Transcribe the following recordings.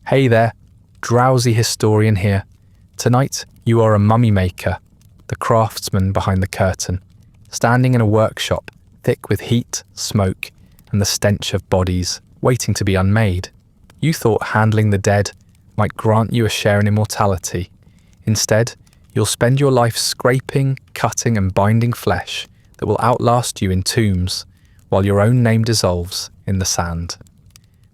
Hey there, Drowsy Historian here. Tonight, you are a mummy maker, the craftsman behind the curtain, standing in a workshop thick with heat, smoke, and the stench of bodies waiting to be unmade. You thought handling the dead might grant you a share in immortality. Instead, you'll spend your life scraping, cutting, and binding flesh that will outlast you in tombs, while your own name dissolves in the sand.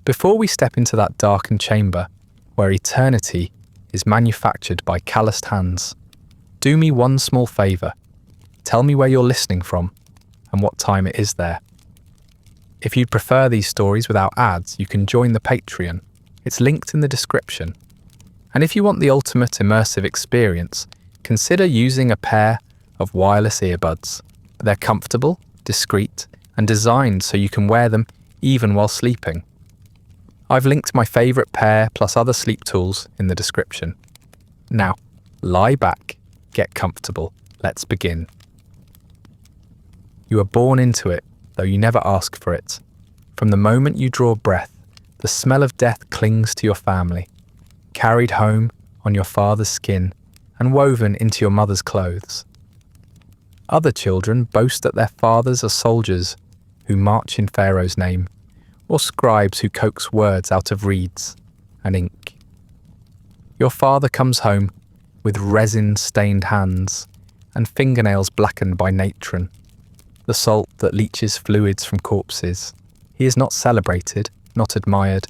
Before we step into that darkened chamber, where eternity is manufactured by calloused hands, do me one small favour. Tell me where you're listening from and what time it is there. If you'd prefer these stories without ads, you can join the Patreon. It's linked in the description. And if you want the ultimate immersive experience, consider using a pair of wireless earbuds. They're comfortable, discreet, and designed so you can wear them even while sleeping. I've linked my favourite pair plus other sleep tools in the description. Now, lie back, get comfortable, let's begin. You are born into it, though you never ask for it. From the moment you draw breath, the smell of death clings to your family, carried home on your father's skin and woven into your mother's clothes. Other children boast that their fathers are soldiers who march in Pharaoh's name, or scribes who coax words out of reeds and ink. Your father comes home with resin-stained hands and fingernails blackened by natron, the salt that leaches fluids from corpses. He is not celebrated, not admired.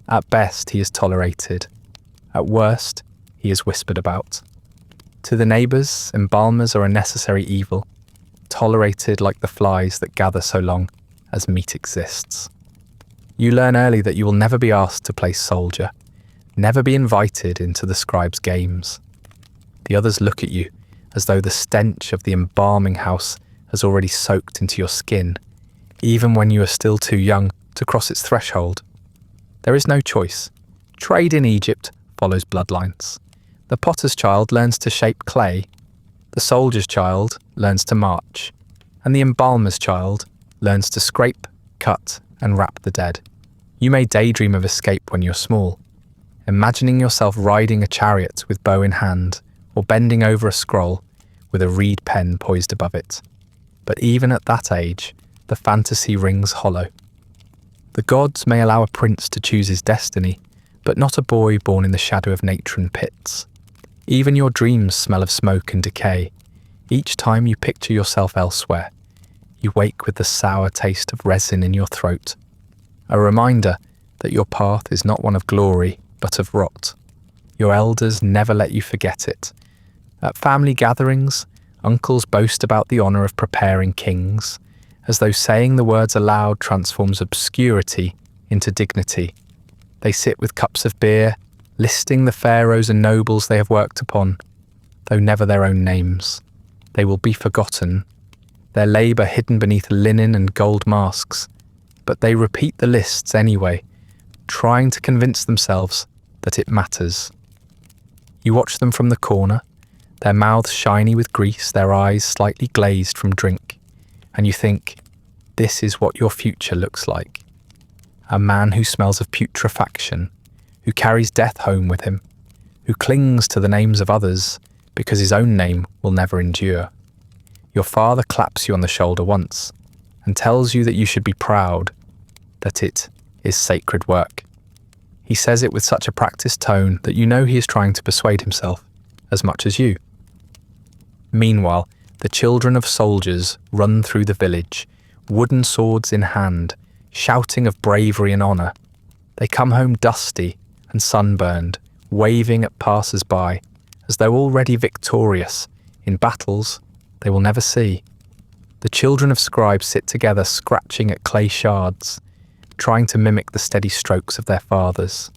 At best, he is tolerated. At worst, he is whispered about. To the neighbours, embalmers are a necessary evil, tolerated like the flies that gather so long as meat exists. You learn early that you will never be asked to play soldier, never be invited into the scribe's games. The others look at you as though the stench of the embalming house has already soaked into your skin, even when you are still too young to cross its threshold. There is no choice. Trade in Egypt follows bloodlines. The potter's child learns to shape clay, the soldier's child learns to march, and the embalmer's child learns to scrape, cut, and wrap the dead. You may daydream of escape when you're small, imagining yourself riding a chariot with bow in hand, or bending over a scroll with a reed pen poised above it. But even at that age, the fantasy rings hollow. The gods may allow a prince to choose his destiny, but not a boy born in the shadow of natron pits. Even your dreams smell of smoke and decay. Each time you picture yourself elsewhere, you wake with the sour taste of resin in your throat, a reminder that your path is not one of glory, but of rot. Your elders never let you forget it. At family gatherings, uncles boast about the honour of preparing kings, as though saying the words aloud transforms obscurity into dignity. They sit with cups of beer, listing the pharaohs and nobles they have worked upon, though never their own names. They will be forgotten, their labour hidden beneath linen and gold masks, but they repeat the lists anyway, trying to convince themselves that it matters. You watch them from the corner, their mouths shiny with grease, their eyes slightly glazed from drink, and you think, this is what your future looks like. A man who smells of putrefaction, who carries death home with him, who clings to the names of others because his own name will never endure. Your father claps you on the shoulder once and tells you that you should be proud, that it is sacred work. He says it with such a practiced tone that you know he is trying to persuade himself as much as you. Meanwhile, the children of soldiers run through the village, wooden swords in hand, shouting of bravery and honour. They come home dusty and sunburned, waving at passers-by, as though already victorious in battles they will never see. The children of scribes sit together scratching at clay shards, trying to mimic the steady strokes of their fathers.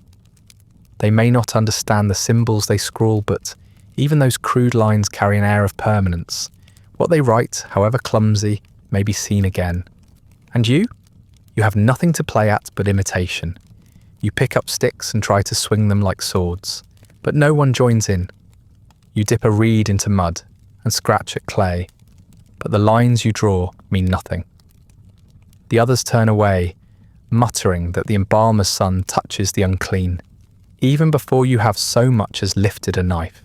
They may not understand the symbols they scrawl, but even those crude lines carry an air of permanence. What they write, however clumsy, may be seen again. And you? You have nothing to play at but imitation. You pick up sticks and try to swing them like swords, but no one joins in. You dip a reed into mud and scratch at clay, but the lines you draw mean nothing. The others turn away, muttering that the embalmer's son touches the unclean. even before you have so much as lifted a knife.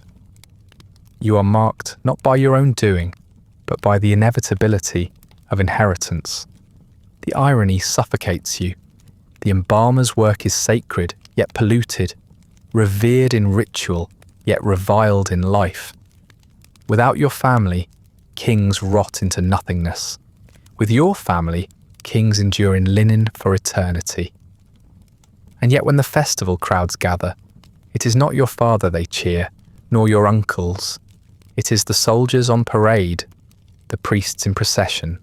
You are marked not by your own doing, but by the inevitability of inheritance. The irony suffocates you. The embalmer's work is sacred, yet polluted, revered in ritual, yet reviled in life. Without your family, kings rot into nothingness. With your family, kings endure in linen for eternity. And yet when the festival crowds gather, it is not your father they cheer, nor your uncles. It is the soldiers on parade, the priests in procession,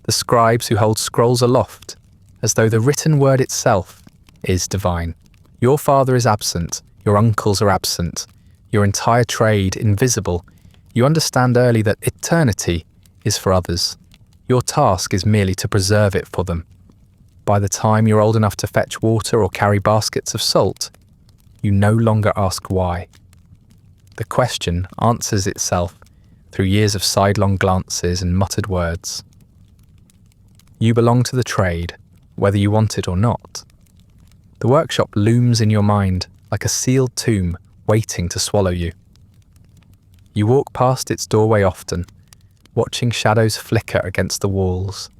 the scribes who hold scrolls aloft, as though the written word itself is divine. Your father is absent, your uncles are absent, your entire trade invisible. You understand early that eternity is for others. Your task is merely to preserve it for them. By the time you're old enough to fetch water or carry baskets of salt, you no longer ask why. The question answers itself through years of sidelong glances and muttered words. You belong to the trade, whether you want it or not. The workshop looms in your mind like a sealed tomb waiting to swallow you. You walk past its doorway often, watching shadows flicker against the walls,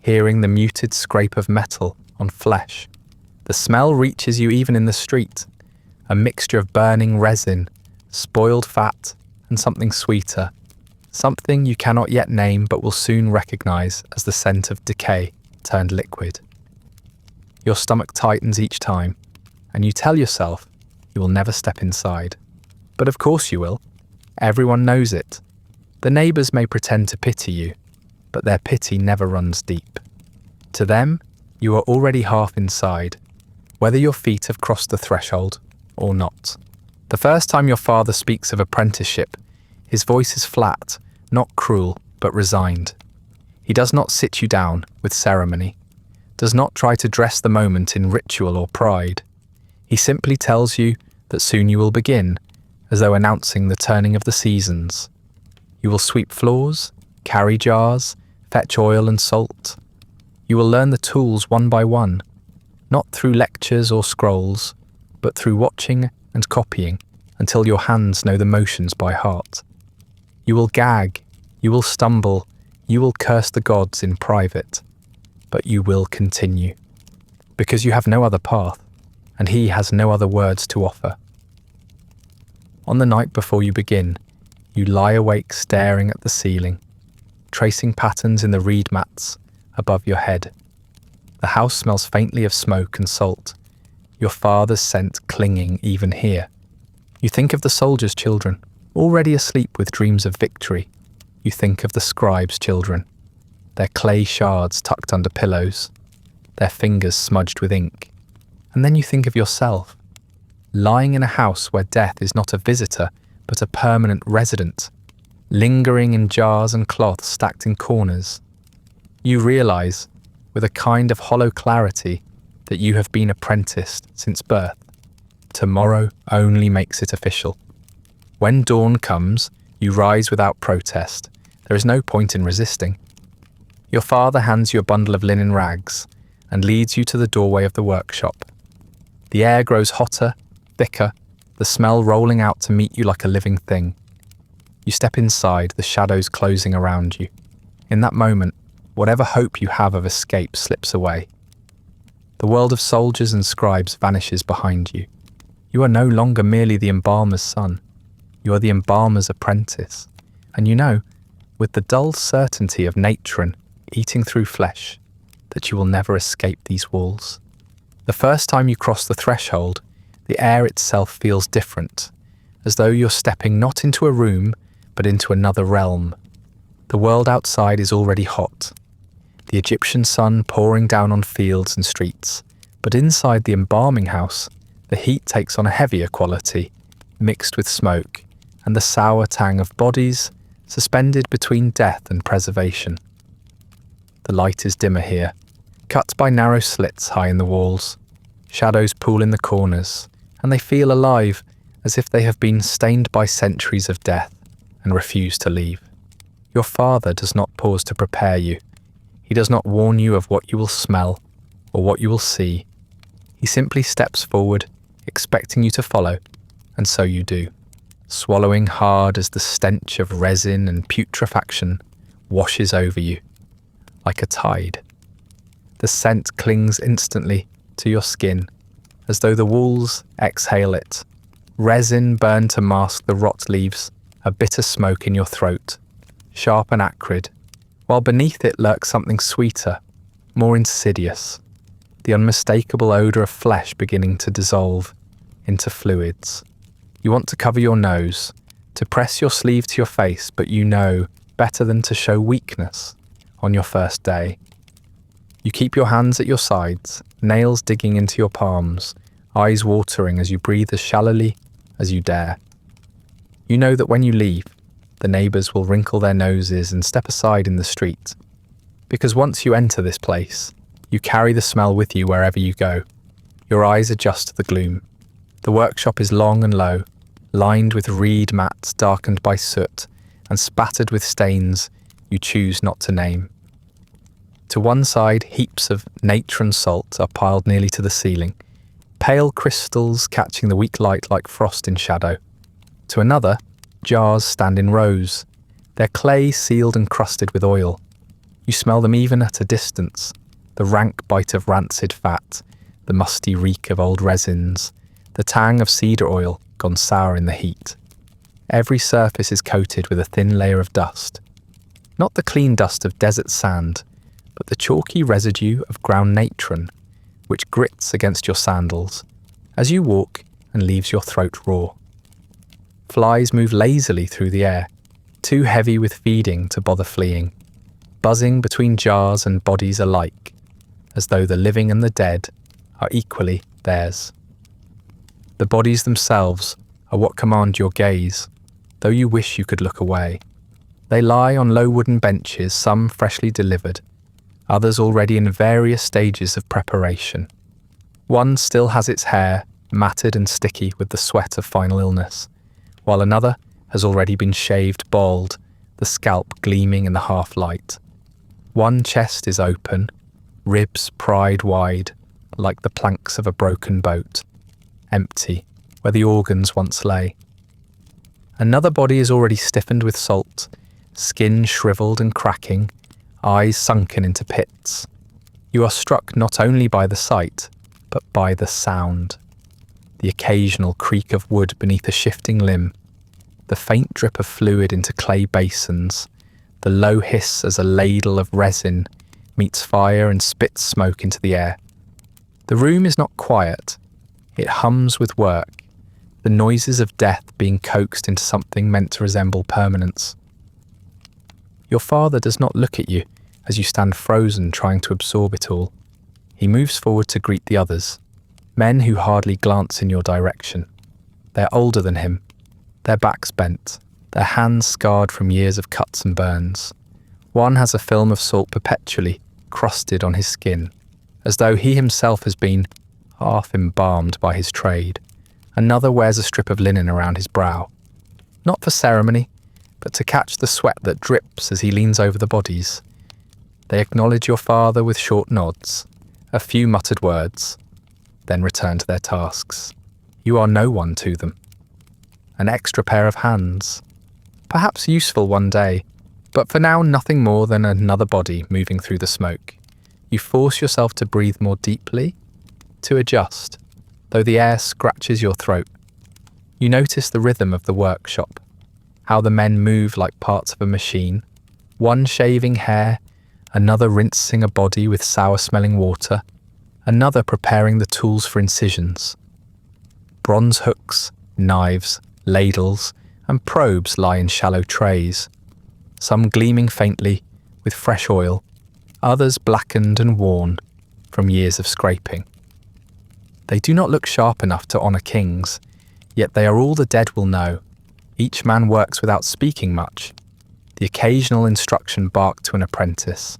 hearing the muted scrape of metal on flesh. The smell reaches you even in the street, a mixture of burning resin, spoiled fat, and something sweeter, something you cannot yet name but will soon recognize as the scent of decay turned liquid. Your stomach tightens each time, and you tell yourself you will never step inside. But of course you will. Everyone knows it. The neighbours may pretend to pity you, but their pity never runs deep. To them, you are already half inside, whether your feet have crossed the threshold or not. The first time your father speaks of apprenticeship, his voice is flat, not cruel, but resigned. He does not sit you down with ceremony, does not try to dress the moment in ritual or pride. He simply tells you that soon you will begin, as though announcing the turning of the seasons. You will sweep floors, carry jars, fetch oil and salt. You will learn the tools one by one, not through lectures or scrolls, but through watching and copying until your hands know the motions by heart. You will gag, you will stumble, you will curse the gods in private, but you will continue, because you have no other path, and he has no other words to offer. On the night before you begin, you lie awake staring at the ceiling, tracing patterns in the reed mats above your head. The house smells faintly of smoke and salt, your father's scent clinging even here. You think of the soldiers' children, already asleep with dreams of victory. You think of the scribes' children, their clay shards tucked under pillows, their fingers smudged with ink. And then you think of yourself, lying in a house where death is not a visitor, but a permanent resident, lingering in jars and cloths stacked in corners. You realise, with a kind of hollow clarity, that you have been apprenticed since birth. Tomorrow only makes it official. When dawn comes, you rise without protest. There is no point in resisting. Your father hands you a bundle of linen rags and leads you to the doorway of the workshop. The air grows hotter, thicker, the smell rolling out to meet you like a living thing. You step inside, the shadows closing around you. In that moment, whatever hope you have of escape slips away. The world of soldiers and scribes vanishes behind you. You are no longer merely the embalmer's son. You are the embalmer's apprentice. And you know, with the dull certainty of natron eating through flesh, that you will never escape these walls. The first time you cross the threshold, the air itself feels different, as though you're stepping not into a room, but into another realm. The world outside is already hot, the Egyptian sun pouring down on fields and streets, but inside the embalming house, the heat takes on a heavier quality, mixed with smoke, and the sour tang of bodies suspended between death and preservation. The light is dimmer here, cut by narrow slits high in the walls. Shadows pool in the corners, and they feel alive, as if they have been stained by centuries of death and refuse to leave. Your father does not pause to prepare you. He does not warn you of what you will smell or what you will see. He simply steps forward expecting you to follow, and so you do, swallowing hard as the stench of resin and putrefaction washes over you, like a tide. The scent clings instantly to your skin, as though the walls exhale it. Resin burned to mask the rot leaves a bitter smoke in your throat, sharp and acrid, while beneath it lurks something sweeter, more insidious, the unmistakable odour of flesh beginning to dissolve into fluids. You want to cover your nose, to press your sleeve to your face, but you know better than to show weakness on your first day. You keep your hands at your sides, nails digging into your palms, eyes watering as you breathe as shallowly as you dare. You know that when you leave, the neighbours will wrinkle their noses and step aside in the street. Because once you enter this place, you carry the smell with you wherever you go. Your eyes adjust to the gloom. The workshop is long and low, lined with reed mats darkened by soot and spattered with stains you choose not to name. To one side, heaps of natron salt are piled nearly to the ceiling, pale crystals catching the weak light like frost in shadow. To another, jars stand in rows, their clay sealed and crusted with oil. You smell them even at a distance, the rank bite of rancid fat, the musty reek of old resins, the tang of cedar oil gone sour in the heat. Every surface is coated with a thin layer of dust. Not the clean dust of desert sand, but the chalky residue of ground natron, which grits against your sandals as you walk and leaves your throat raw. Flies move lazily through the air, too heavy with feeding to bother fleeing, buzzing between jars and bodies alike, as though the living and the dead are equally theirs. The bodies themselves are what command your gaze, though you wish you could look away. They lie on low wooden benches, some freshly delivered, others already in various stages of preparation. One still has its hair matted and sticky with the sweat of final illness, while another has already been shaved bald, the scalp gleaming in the half-light. One chest is open, ribs pried wide, like the planks of a broken boat, empty, where the organs once lay. Another body is already stiffened with salt, skin shriveled and cracking, eyes sunken into pits. You are struck not only by the sight, but by the sound. The occasional creak of wood beneath a shifting limb, the faint drip of fluid into clay basins, the low hiss as a ladle of resin meets fire and spits smoke into the air. The room is not quiet. It hums with work, the noises of death being coaxed into something meant to resemble permanence. Your father does not look at you as you stand frozen trying to absorb it all. He moves forward to greet the others, men who hardly glance in your direction. They're older than him, their backs bent, their hands scarred from years of cuts and burns. One has a film of salt perpetually crusted on his skin, as though he himself has been half embalmed by his trade. Another wears a strip of linen around his brow, not for ceremony, but to catch the sweat that drips as he leans over the bodies. They acknowledge your father with short nods, a few muttered words, then return to their tasks. You are no one to them. An extra pair of hands, perhaps useful one day, but for now nothing more than another body moving through the smoke. You force yourself to breathe more deeply, to adjust, though the air scratches your throat. You notice the rhythm of the workshop, how the men move like parts of a machine, one shaving hair, another rinsing a body with sour-smelling water, another preparing the tools for incisions. Bronze hooks, knives, ladles, and probes lie in shallow trays, some gleaming faintly with fresh oil, others blackened and worn from years of scraping. They do not look sharp enough to honour kings, yet they are all the dead will know. Each man works without speaking much, the occasional instruction barked to an apprentice,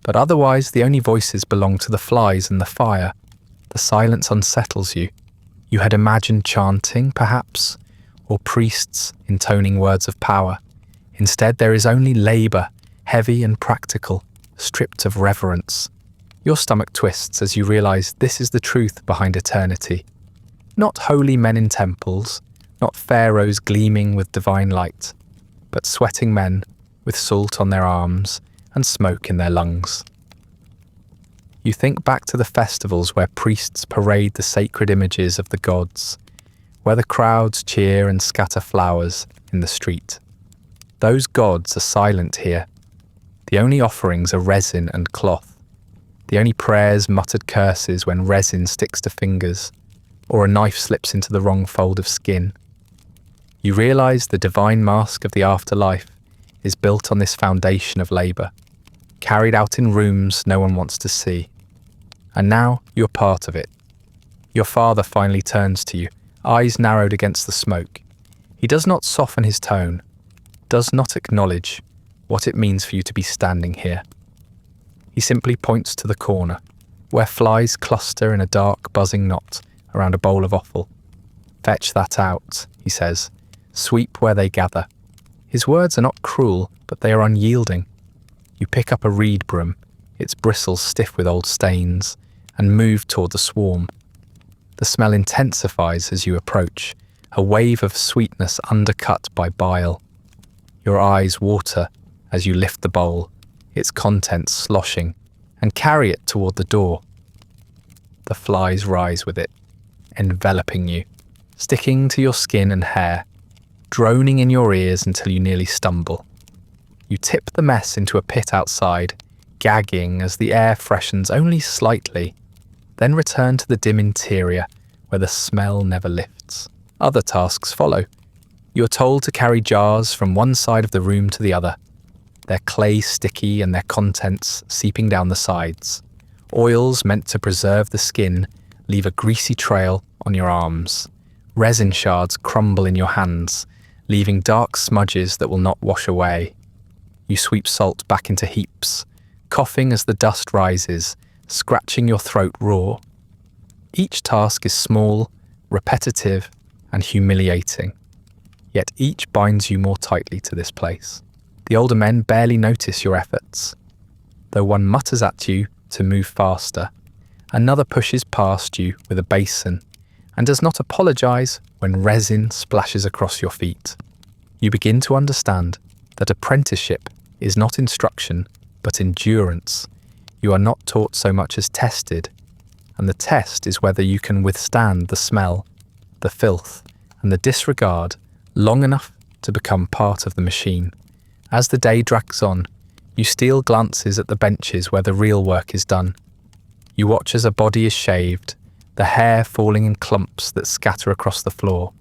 but otherwise the only voices belong to the flies and the fire. The silence unsettles you. You had imagined chanting, perhaps, or priests intoning words of power. Instead, there is only labour, heavy and practical, stripped of reverence. Your stomach twists as you realise this is the truth behind eternity. Not holy men in temples, not pharaohs gleaming with divine light, but sweating men with salt on their arms and smoke in their lungs. You think back to the festivals where priests parade the sacred images of the gods, where the crowds cheer and scatter flowers in the street. Those gods are silent here. The only offerings are resin and cloth. The only prayers muttered curses when resin sticks to fingers, or a knife slips into the wrong fold of skin. You realise the divine mask of the afterlife is built on this foundation of labour, carried out in rooms no one wants to see. And now you're part of it. Your father finally turns to you, eyes narrowed against the smoke. He does not soften his tone, does not acknowledge what it means for you to be standing here. He simply points to the corner, where flies cluster in a dark, buzzing knot around a bowl of offal. "Fetch that out," he says. "Sweep where they gather." His words are not cruel, but they are unyielding. You pick up a reed broom, its bristles stiff with old stains, and move toward the swarm. The smell intensifies as you approach, a wave of sweetness undercut by bile. Your eyes water as you lift the bowl, its contents sloshing, and carry it toward the door. The flies rise with it, enveloping you, sticking to your skin and hair, droning in your ears until you nearly stumble. You tip the mess into a pit outside, gagging as the air freshens only slightly, then return to the dim interior where the smell never lifts. Other tasks follow. You are told to carry jars from one side of the room to the other, their clay sticky and their contents seeping down the sides. Oils meant to preserve the skin leave a greasy trail on your arms. Resin shards crumble in your hands, leaving dark smudges that will not wash away. You sweep salt back into heaps, coughing as the dust rises, scratching your throat raw. Each task is small, repetitive, and humiliating, yet each binds you more tightly to this place. The older men barely notice your efforts. Though one mutters at you to move faster, another pushes past you with a basin and does not apologise when resin splashes across your feet. You begin to understand that apprenticeship is not instruction, but endurance. You are not taught so much as tested, and the test is whether you can withstand the smell, the filth, and the disregard long enough to become part of the machine. As the day drags on, you steal glances at the benches where the real work is done. You watch as a body is shaved, the hair falling in clumps that scatter across the floor.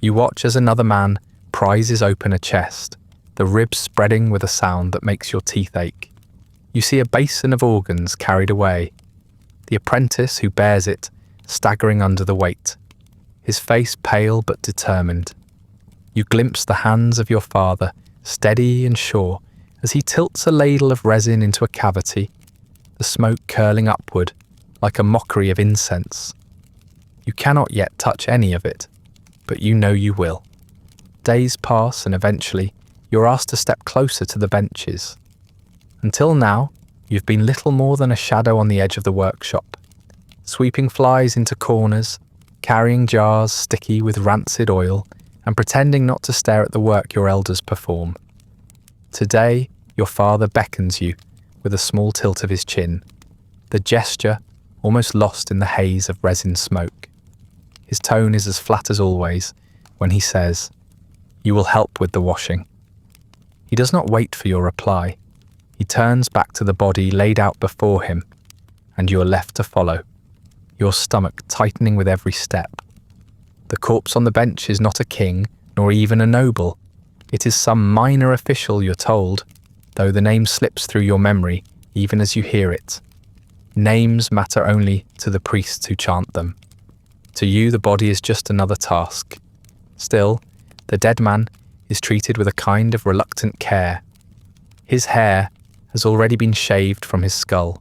You watch as another man prizes open a chest, the ribs spreading with a sound that makes your teeth ache. You see a basin of organs carried away, the apprentice who bears it staggering under the weight, his face pale but determined. You glimpse the hands of your father, steady and sure, as he tilts a ladle of resin into a cavity, the smoke curling upward like a mockery of incense. You cannot yet touch any of it, but you know you will. Days pass and eventually you're asked to step closer to the benches. Until now, you've been little more than a shadow on the edge of the workshop, sweeping flies into corners, carrying jars sticky with rancid oil, and pretending not to stare at the work your elders perform. Today, your father beckons you with a small tilt of his chin, the gesture almost lost in the haze of resin smoke. His tone is as flat as always when he says, "You will help with the washing." He does not wait for your reply. He turns back to the body laid out before him, and you are left to follow, your stomach tightening with every step. The corpse on the bench is not a king, nor even a noble. It is some minor official, you're told, though the name slips through your memory even as you hear it. Names matter only to the priests who chant them. To you, the body is just another task. Still, the dead man is treated with a kind of reluctant care. His hair has already been shaved from his skull,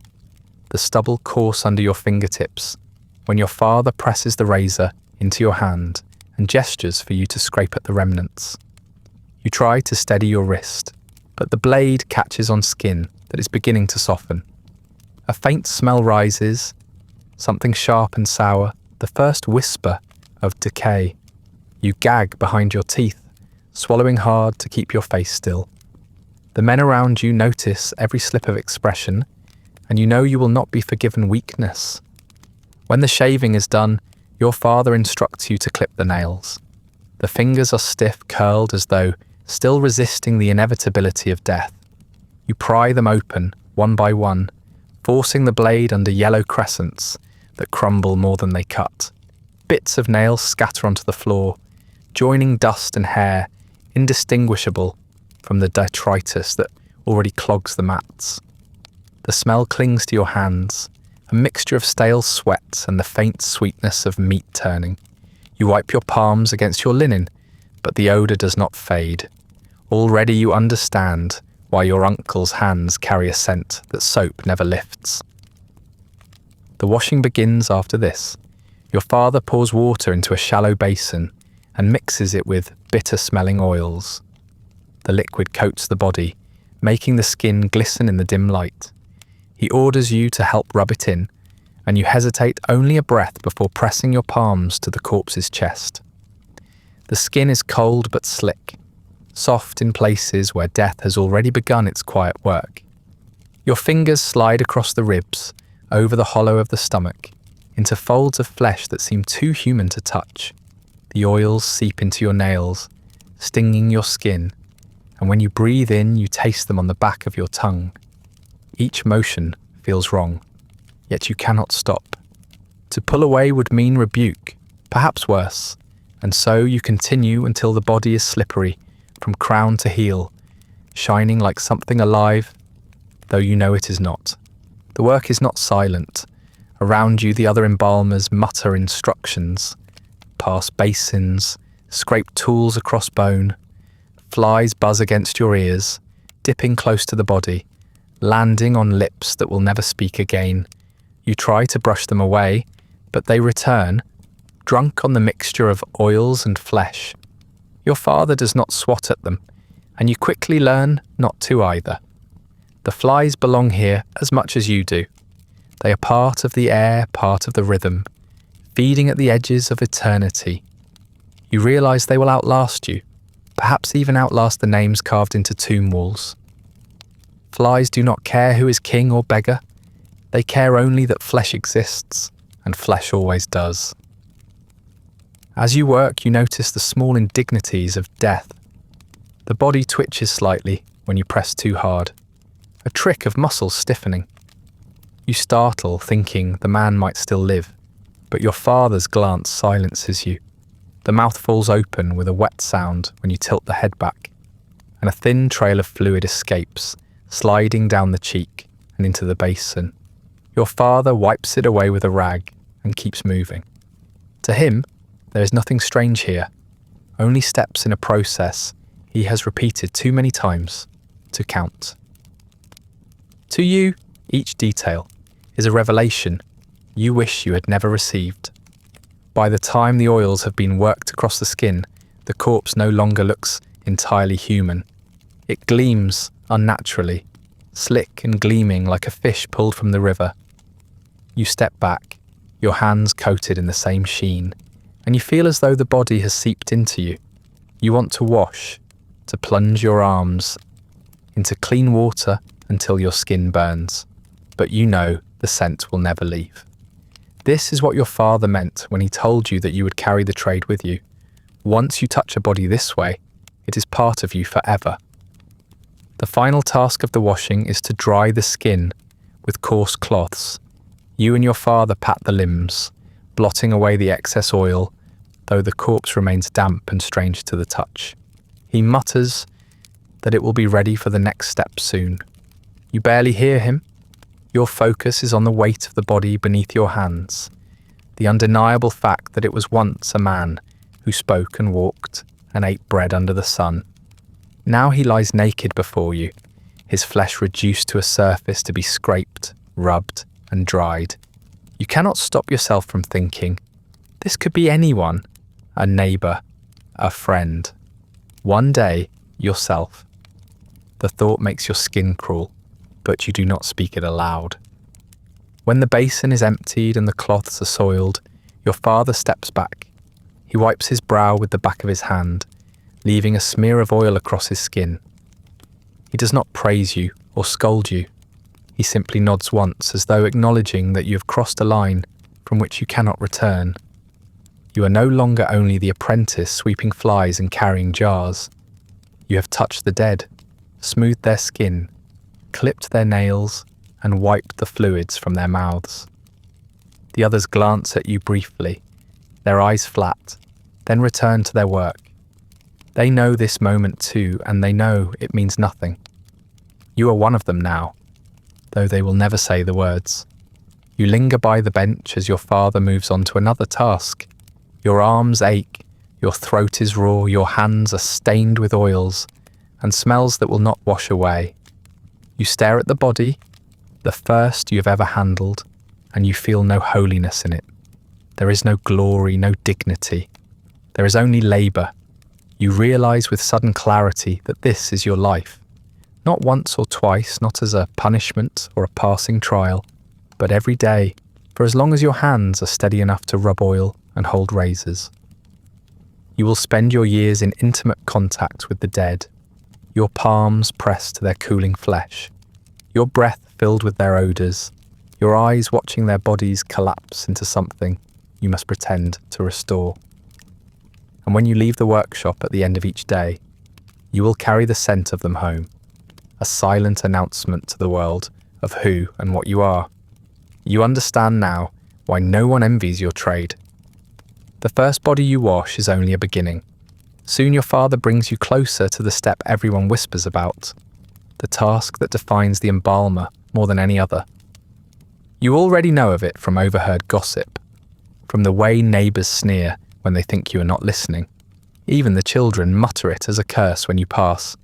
the stubble coarse under your fingertips, when your father presses the razor into your hand and gestures for you to scrape at the remnants. You try to steady your wrist, but the blade catches on skin that is beginning to soften. A faint smell rises, something sharp and sour, the first whisper of decay. You gag behind your teeth, swallowing hard to keep your face still. The men around you notice every slip of expression, and you know you will not be forgiven weakness. When the shaving is done, your father instructs you to clip the nails. The fingers are stiff, curled as though still resisting the inevitability of death. You pry them open, one by one, forcing the blade under yellow crescents that crumble more than they cut. Bits of nails scatter onto the floor, joining dust and hair, indistinguishable from the detritus that already clogs the mats. The smell clings to your hands, a mixture of stale sweat and the faint sweetness of meat turning. You wipe your palms against your linen, but the odour does not fade. Already you understand why your uncle's hands carry a scent that soap never lifts. The washing begins after this. Your father pours water into a shallow basin and mixes it with bitter-smelling oils. The liquid coats the body, making the skin glisten in the dim light. He orders you to help rub it in, and you hesitate only a breath before pressing your palms to the corpse's chest. The skin is cold but slick, soft in places where death has already begun its quiet work. Your fingers slide across the ribs, over the hollow of the stomach, into folds of flesh that seem too human to touch. The oils seep into your nails, stinging your skin, and when you breathe in, you taste them on the back of your tongue. Each motion feels wrong, yet you cannot stop. To pull away would mean rebuke, perhaps worse, and so you continue until the body is slippery, from crown to heel, shining like something alive, though you know it is not. The work is not silent. Around you the other embalmers mutter instructions, pass basins, scrape tools across bone. Flies buzz against your ears, dipping close to the body, landing on lips that will never speak again. You try to brush them away, but they return, drunk on the mixture of oils and flesh. Your father does not swat at them, and you quickly learn not to either. The flies belong here as much as you do. They are part of the air, part of the rhythm, feeding at the edges of eternity. You realise they will outlast you, perhaps even outlast the names carved into tomb walls. Flies do not care who is king or beggar. They care only that flesh exists, and flesh always does. As you work, you notice the small indignities of death. The body twitches slightly when you press too hard, a trick of muscles stiffening. You startle, thinking the man might still live, but your father's glance silences you. The mouth falls open with a wet sound when you tilt the head back, and a thin trail of fluid escapes, sliding down the cheek and into the basin. Your father wipes it away with a rag and keeps moving. To him, there is nothing strange here, only steps in a process he has repeated too many times to count. To you, each detail is a revelation you wish you had never received. By the time the oils have been worked across the skin, the corpse no longer looks entirely human. It gleams unnaturally, slick and gleaming like a fish pulled from the river. You step back, your hands coated in the same sheen, and you feel as though the body has seeped into you. You want to wash, to plunge your arms into clean water until your skin burns, but you know the scent will never leave. This is what your father meant when he told you that you would carry the trade with you. Once you touch a body this way, it is part of you forever. The final task of the washing is to dry the skin with coarse cloths. You and your father pat the limbs, blotting away the excess oil, though the corpse remains damp and strange to the touch. He mutters that it will be ready for the next step soon. You barely hear him. Your focus is on the weight of the body beneath your hands, the undeniable fact that it was once a man who spoke and walked and ate bread under the sun. Now he lies naked before you, his flesh reduced to a surface to be scraped, rubbed, and dried. You cannot stop yourself from thinking, this could be anyone, a neighbour, a friend. One day, yourself. The thought makes your skin crawl, but you do not speak it aloud. When the basin is emptied and the cloths are soiled, your father steps back, He wipes his brow with the back of his hand, leaving a smear of oil across his skin. He does not praise you or scold you. He simply nods once, as though acknowledging that you have crossed a line from which you cannot return. You are no longer only the apprentice sweeping flies and carrying jars. You have touched the dead, smoothed their skin, clipped their nails, and wiped the fluids from their mouths. The others glance at you briefly, their eyes flat, then return to their work. They know this moment too, and they know it means nothing. You are one of them now, though they will never say the words. You linger by the bench as your father moves on to another task. Your arms ache, your throat is raw, your hands are stained with oils and smells that will not wash away. You stare at the body, the first you have ever handled, and you feel no holiness in it. There is no glory, no dignity. There is only labour. You realise with sudden clarity that this is your life. Not once or twice, not as a punishment or a passing trial, but every day, for as long as your hands are steady enough to rub oil and hold razors. You will spend your years in intimate contact with the dead, your palms pressed to their cooling flesh, your breath filled with their odours, your eyes watching their bodies collapse into something you must pretend to restore. And when you leave the workshop at the end of each day, you will carry the scent of them home, a silent announcement to the world of who and what you are. You understand now why no one envies your trade. The first body you wash is only a beginning. Soon your father brings you closer to the step everyone whispers about, the task that defines the embalmer more than any other. You already know of it from overheard gossip, from the way neighbours sneer when they think you are not listening. Even the children mutter it as a curse when you pass.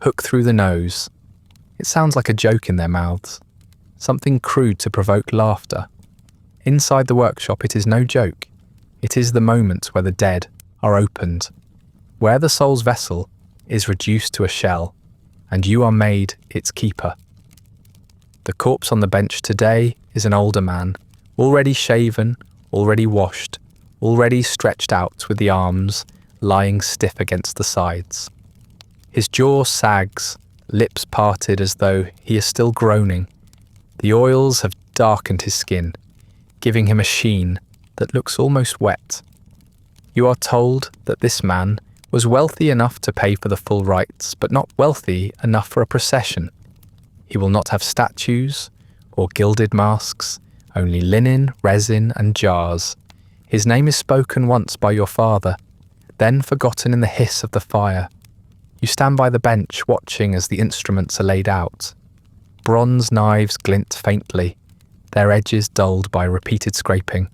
Hook through the nose. It sounds like a joke in their mouths, something crude to provoke laughter. Inside the workshop it is no joke. It is the moment where the dead are opened, where the soul's vessel is reduced to a shell, and you are made its keeper. The corpse on the bench today is an older man, already shaven, already washed, already stretched out with the arms lying stiff against the sides. His jaw sags, lips parted as though he is still groaning. The oils have darkened his skin, giving him a sheen that looks almost wet. You are told that this man was wealthy enough to pay for the full rites, but not wealthy enough for a procession. He will not have statues or gilded masks, only linen, resin, and jars. His name is spoken once by your father, then forgotten in the hiss of the fire. You stand by the bench watching as the instruments are laid out. Bronze knives glint faintly, their edges dulled by repeated scraping.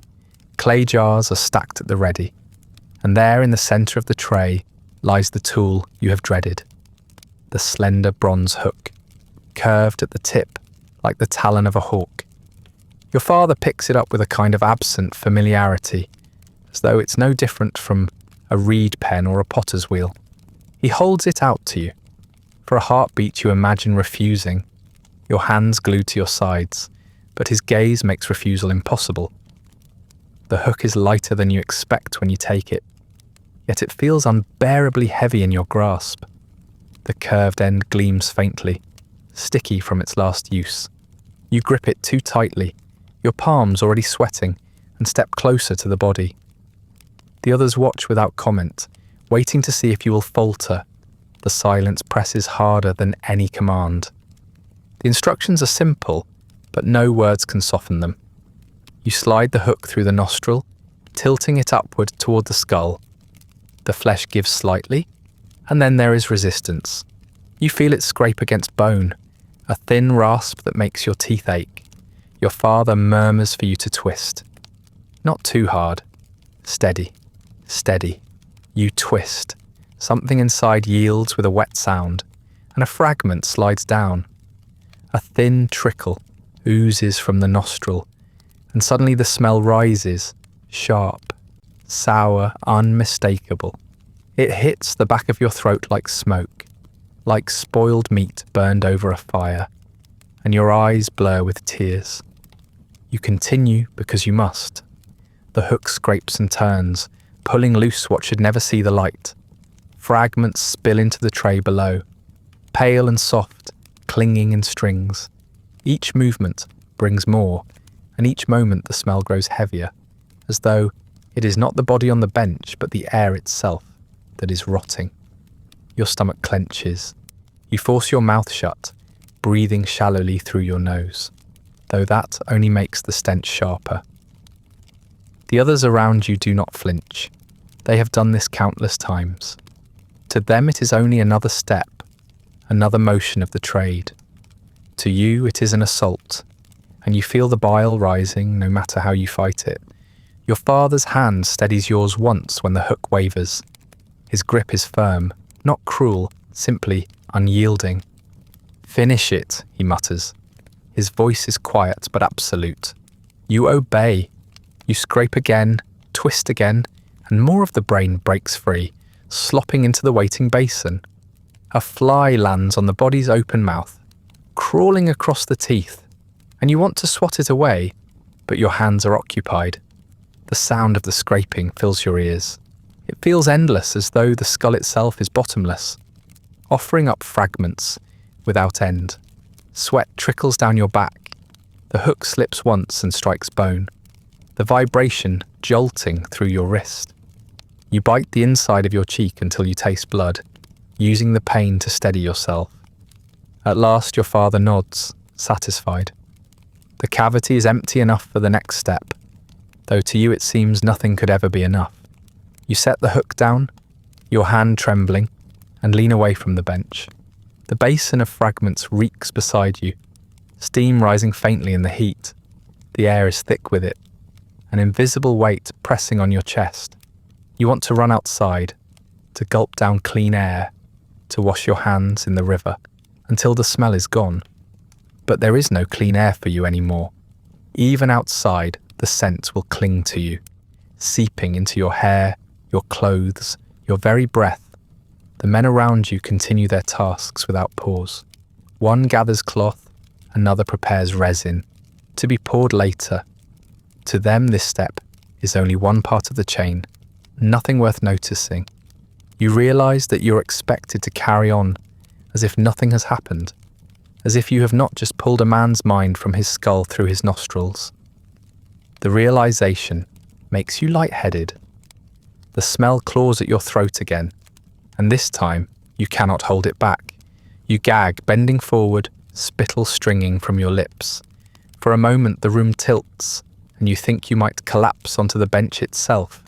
Clay jars are stacked at the ready, and there in the centre of the tray lies the tool you have dreaded, the slender bronze hook, curved at the tip like the talon of a hawk. Your father picks it up with a kind of absent familiarity, as though it's no different from a reed pen or a potter's wheel. He holds it out to you. For a heartbeat you imagine refusing, your hands glued to your sides, but his gaze makes refusal impossible. The hook is lighter than you expect when you take it, yet it feels unbearably heavy in your grasp. The curved end gleams faintly, sticky from its last use. You grip it too tightly, your palms already sweating, and step closer to the body. The others watch without comment, waiting to see if you will falter. The silence presses harder than any command. The instructions are simple, but no words can soften them. You slide the hook through the nostril, tilting it upward toward the skull. The flesh gives slightly, and then there is resistance. You feel it scrape against bone, a thin rasp that makes your teeth ache. Your father murmurs for you to twist. Not too hard. Steady, steady. You twist. Something inside yields with a wet sound, and a fragment slides down. A thin trickle oozes from the nostril, and suddenly the smell rises, sharp, sour, unmistakable. It hits the back of your throat like smoke, like spoiled meat burned over a fire, and your eyes blur with tears. You continue because you must. The hook scrapes and turns, pulling loose what should never see the light. Fragments spill into the tray below, pale and soft, clinging in strings. Each movement brings more, and each moment the smell grows heavier, as though it is not the body on the bench but the air itself that is rotting. Your stomach clenches. You force your mouth shut, breathing shallowly through your nose, though that only makes the stench sharper. The others around you do not flinch. They have done this countless times. To them it is only another step, another motion of the trade. To you it is an assault, and you feel the bile rising no matter how you fight it. Your father's hand steadies yours once when the hook wavers. His grip is firm, not cruel, simply unyielding. "Finish it," he mutters. His voice is quiet but absolute. You obey. You scrape again, twist again, and more of the brain breaks free, slopping into the waiting basin. A fly lands on the body's open mouth, crawling across the teeth, and you want to swat it away, but your hands are occupied. The sound of the scraping fills your ears. It feels endless, as though the skull itself is bottomless, offering up fragments without end. Sweat trickles down your back. The hook slips once and strikes bone, the vibration jolting through your wrist. You bite the inside of your cheek until you taste blood, using the pain to steady yourself. At last your father nods, satisfied. The cavity is empty enough for the next step, though to you it seems nothing could ever be enough. You set the hook down, your hand trembling, and lean away from the bench. The basin of fragments reeks beside you, steam rising faintly in the heat. The air is thick with it, an invisible weight pressing on your chest. You want to run outside, to gulp down clean air, to wash your hands in the river, until the smell is gone. But there is no clean air for you anymore. Even outside, the scent will cling to you, seeping into your hair, your clothes, your very breath. The men around you continue their tasks without pause. One gathers cloth, another prepares resin, to be poured later. To them this step is only one part of the chain, nothing worth noticing. You realise that you're expected to carry on as if nothing has happened, as if you have not just pulled a man's mind from his skull through his nostrils. The realisation makes you lightheaded. The smell claws at your throat again, and this time you cannot hold it back. You gag, bending forward, spittle stringing from your lips. For a moment the room tilts, and you think you might collapse onto the bench itself.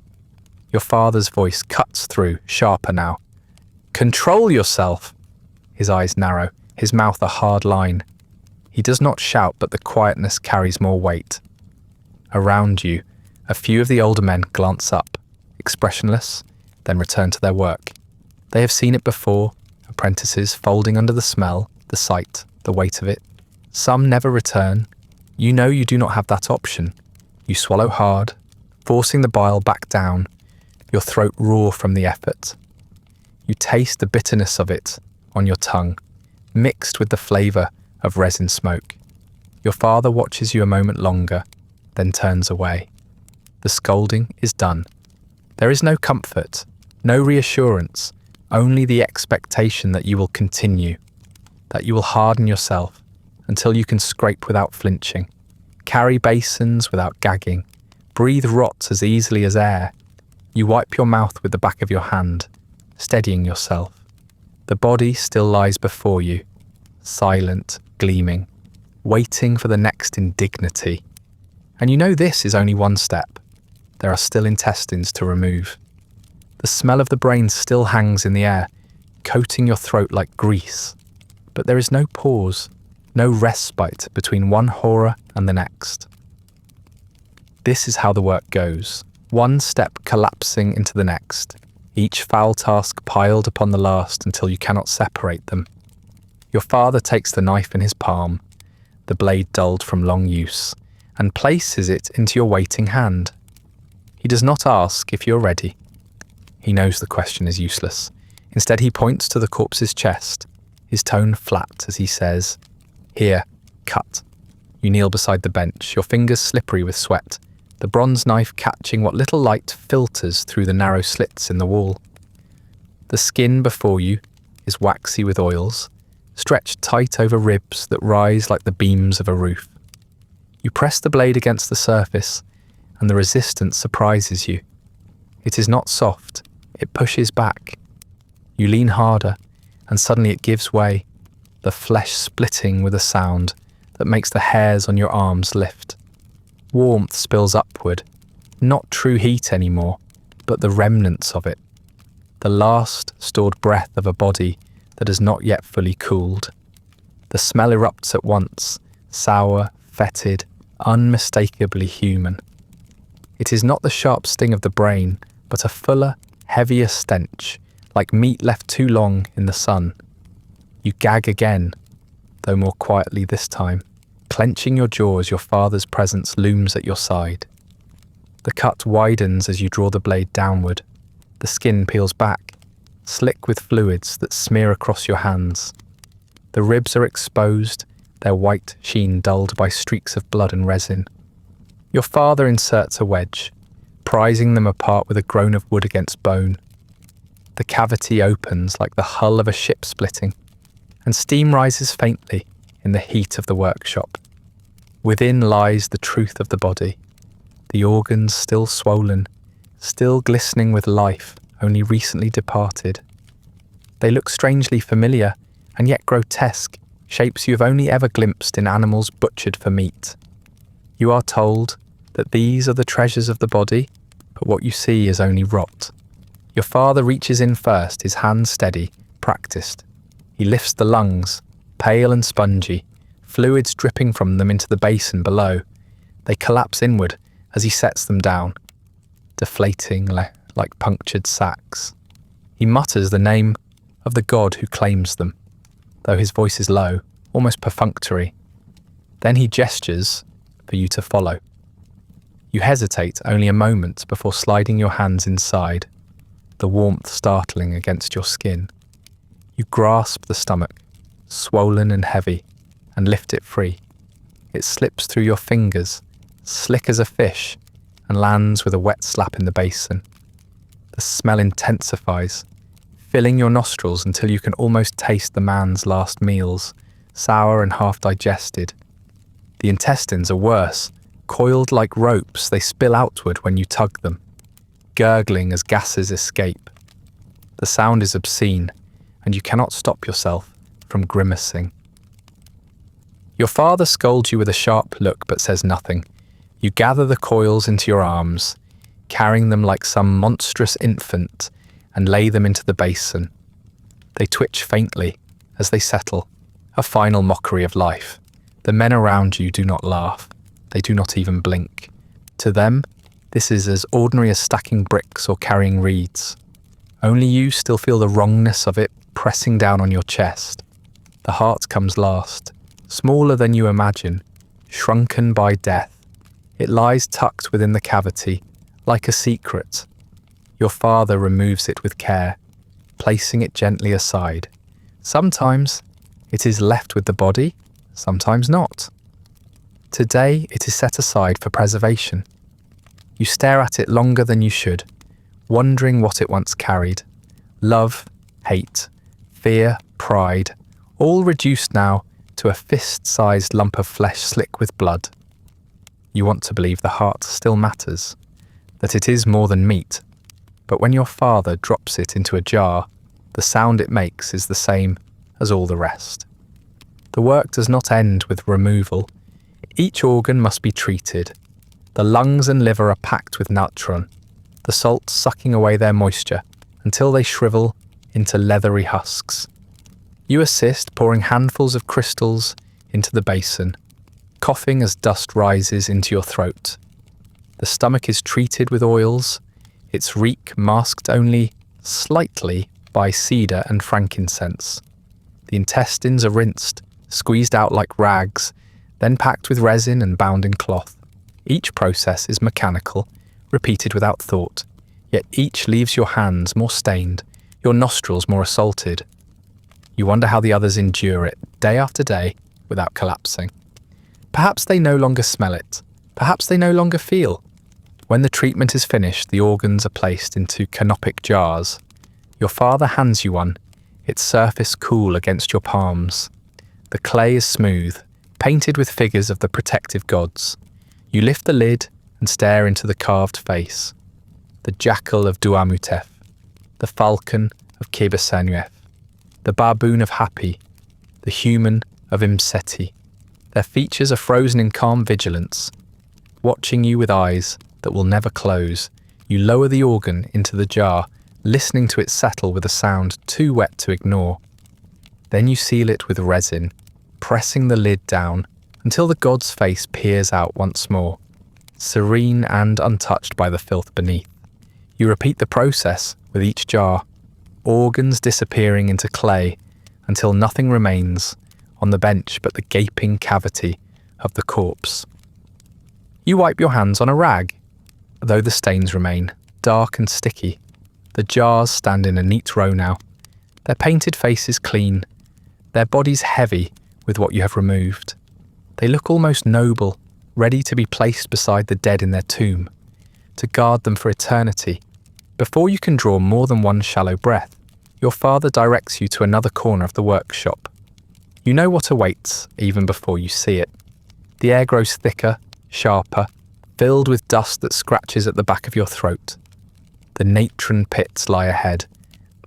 Your father's voice cuts through, sharper now. "Control yourself!" His eyes narrow, his mouth a hard line. He does not shout, but the quietness carries more weight. Around you, a few of the older men glance up, expressionless, then return to their work. They have seen it before, apprentices folding under the smell, the sight, the weight of it. Some never return. You know you do not have that option. You swallow hard, forcing the bile back down, your throat raw from the effort. You taste the bitterness of it on your tongue, mixed with the flavour of resin smoke. Your father watches you a moment longer, then turns away. The scolding is done. There is no comfort, no reassurance, only the expectation that you will continue, that you will harden yourself until you can scrape without flinching, carry basins without gagging, breathe rot as easily as air. You wipe your mouth with the back of your hand, steadying yourself. The body still lies before you, silent, gleaming, waiting for the next indignity. And you know this is only one step. There are still intestines to remove. The smell of the brain still hangs in the air, coating your throat like grease. But there is no pause, no respite between one horror and the next. This is how the work goes, one step collapsing into the next, each foul task piled upon the last until you cannot separate them. Your father takes the knife in his palm, the blade dulled from long use, and places it into your waiting hand. He does not ask if you're ready. He knows the question is useless. Instead, he points to the corpse's chest, his tone flat as he says, "Here, cut." You kneel beside the bench, your fingers slippery with sweat, the bronze knife catching what little light filters through the narrow slits in the wall. The skin before you is waxy with oils, stretched tight over ribs that rise like the beams of a roof. You press the blade against the surface, and the resistance surprises you. It is not soft, it pushes back. You lean harder, and suddenly it gives way, the flesh splitting with a sound that makes the hairs on your arms lift. Warmth spills upward, not true heat anymore, but the remnants of it. The last stored breath of a body that has not yet fully cooled. The smell erupts at once, sour, fetid, unmistakably human. It is not the sharp sting of the brain, but a fuller, heavier stench, like meat left too long in the sun. You gag again, though more quietly this time, clenching your jaw as your father's presence looms at your side. The cut widens as you draw the blade downward. The skin peels back, slick with fluids that smear across your hands. The ribs are exposed, their white sheen dulled by streaks of blood and resin. Your father inserts a wedge, prizing them apart with a groan of wood against bone. The cavity opens like the hull of a ship splitting, and steam rises faintly in the heat of the workshop. Within lies the truth of the body, the organs still swollen, still glistening with life only recently departed. They look strangely familiar and yet grotesque, shapes you have only ever glimpsed in animals butchered for meat. You are told that these are the treasures of the body, but what you see is only rot. Your father reaches in first, his hands steady, practiced. He lifts the lungs, pale and spongy, fluids dripping from them into the basin below. They collapse inward as he sets them down, deflating like punctured sacks. He mutters the name of the god who claims them, though his voice is low, almost perfunctory. Then he gestures for you to follow. You hesitate only a moment before sliding your hands inside, the warmth startling against your skin. You grasp the stomach, swollen and heavy, and lift it free. It slips through your fingers, slick as a fish, and lands with a wet slap in the basin. The smell intensifies, filling your nostrils until you can almost taste the man's last meals, sour and half digested. The intestines are worse. Coiled like ropes, they spill outward when you tug them, gurgling as gases escape. The sound is obscene, and you cannot stop yourself from grimacing. Your father scolds you with a sharp look but says nothing. You gather the coils into your arms, carrying them like some monstrous infant, and lay them into the basin. They twitch faintly as they settle, a final mockery of life. The men around you do not laugh. They do not even blink. To them, this is as ordinary as stacking bricks or carrying reeds. Only you still feel the wrongness of it pressing down on your chest. The heart comes last, smaller than you imagine, shrunken by death. It lies tucked within the cavity, like a secret. Your father removes it with care, placing it gently aside. Sometimes it is left with the body, sometimes not. Today it is set aside for preservation. You stare at it longer than you should, wondering what it once carried. Love, hate, fear, pride, all reduced now to a fist-sized lump of flesh slick with blood. You want to believe the heart still matters, that it is more than meat, but when your father drops it into a jar, the sound it makes is the same as all the rest. The work does not end with removal. Each organ must be treated. The lungs and liver are packed with natron, the salt sucking away their moisture until they shrivel into leathery husks. You assist, pouring handfuls of crystals into the basin, coughing as dust rises into your throat. The stomach is treated with oils, its reek masked only slightly by cedar and frankincense. The intestines are rinsed, squeezed out like rags, then packed with resin and bound in cloth. Each process is mechanical, repeated without thought, yet each leaves your hands more stained, your nostrils more assaulted. You wonder how the others endure it, day after day, without collapsing. Perhaps they no longer smell it. Perhaps they no longer feel. When the treatment is finished, the organs are placed into canopic jars. Your father hands you one, its surface cool against your palms. The clay is smooth, painted with figures of the protective gods. You lift the lid and stare into the carved face. The jackal of Duamutef, the falcon of Kebesenuef, the baboon of Hapi, the human of Imseti. Their features are frozen in calm vigilance, watching you with eyes that will never close. You lower the organ into the jar, listening to it settle with a sound too wet to ignore. Then you seal it with resin, pressing the lid down until the god's face peers out once more, serene and untouched by the filth beneath. You repeat the process with each jar, organs disappearing into clay until nothing remains on the bench but the gaping cavity of the corpse. You wipe your hands on a rag, though the stains remain, dark and sticky. The jars stand in a neat row now, their painted faces clean, their bodies heavy with what you have removed. They look almost noble, ready to be placed beside the dead in their tomb, to guard them for eternity. Before you can draw more than one shallow breath, your father directs you to another corner of the workshop. You know what awaits even before you see it. The air grows thicker, sharper, filled with dust that scratches at the back of your throat. The natron pits lie ahead,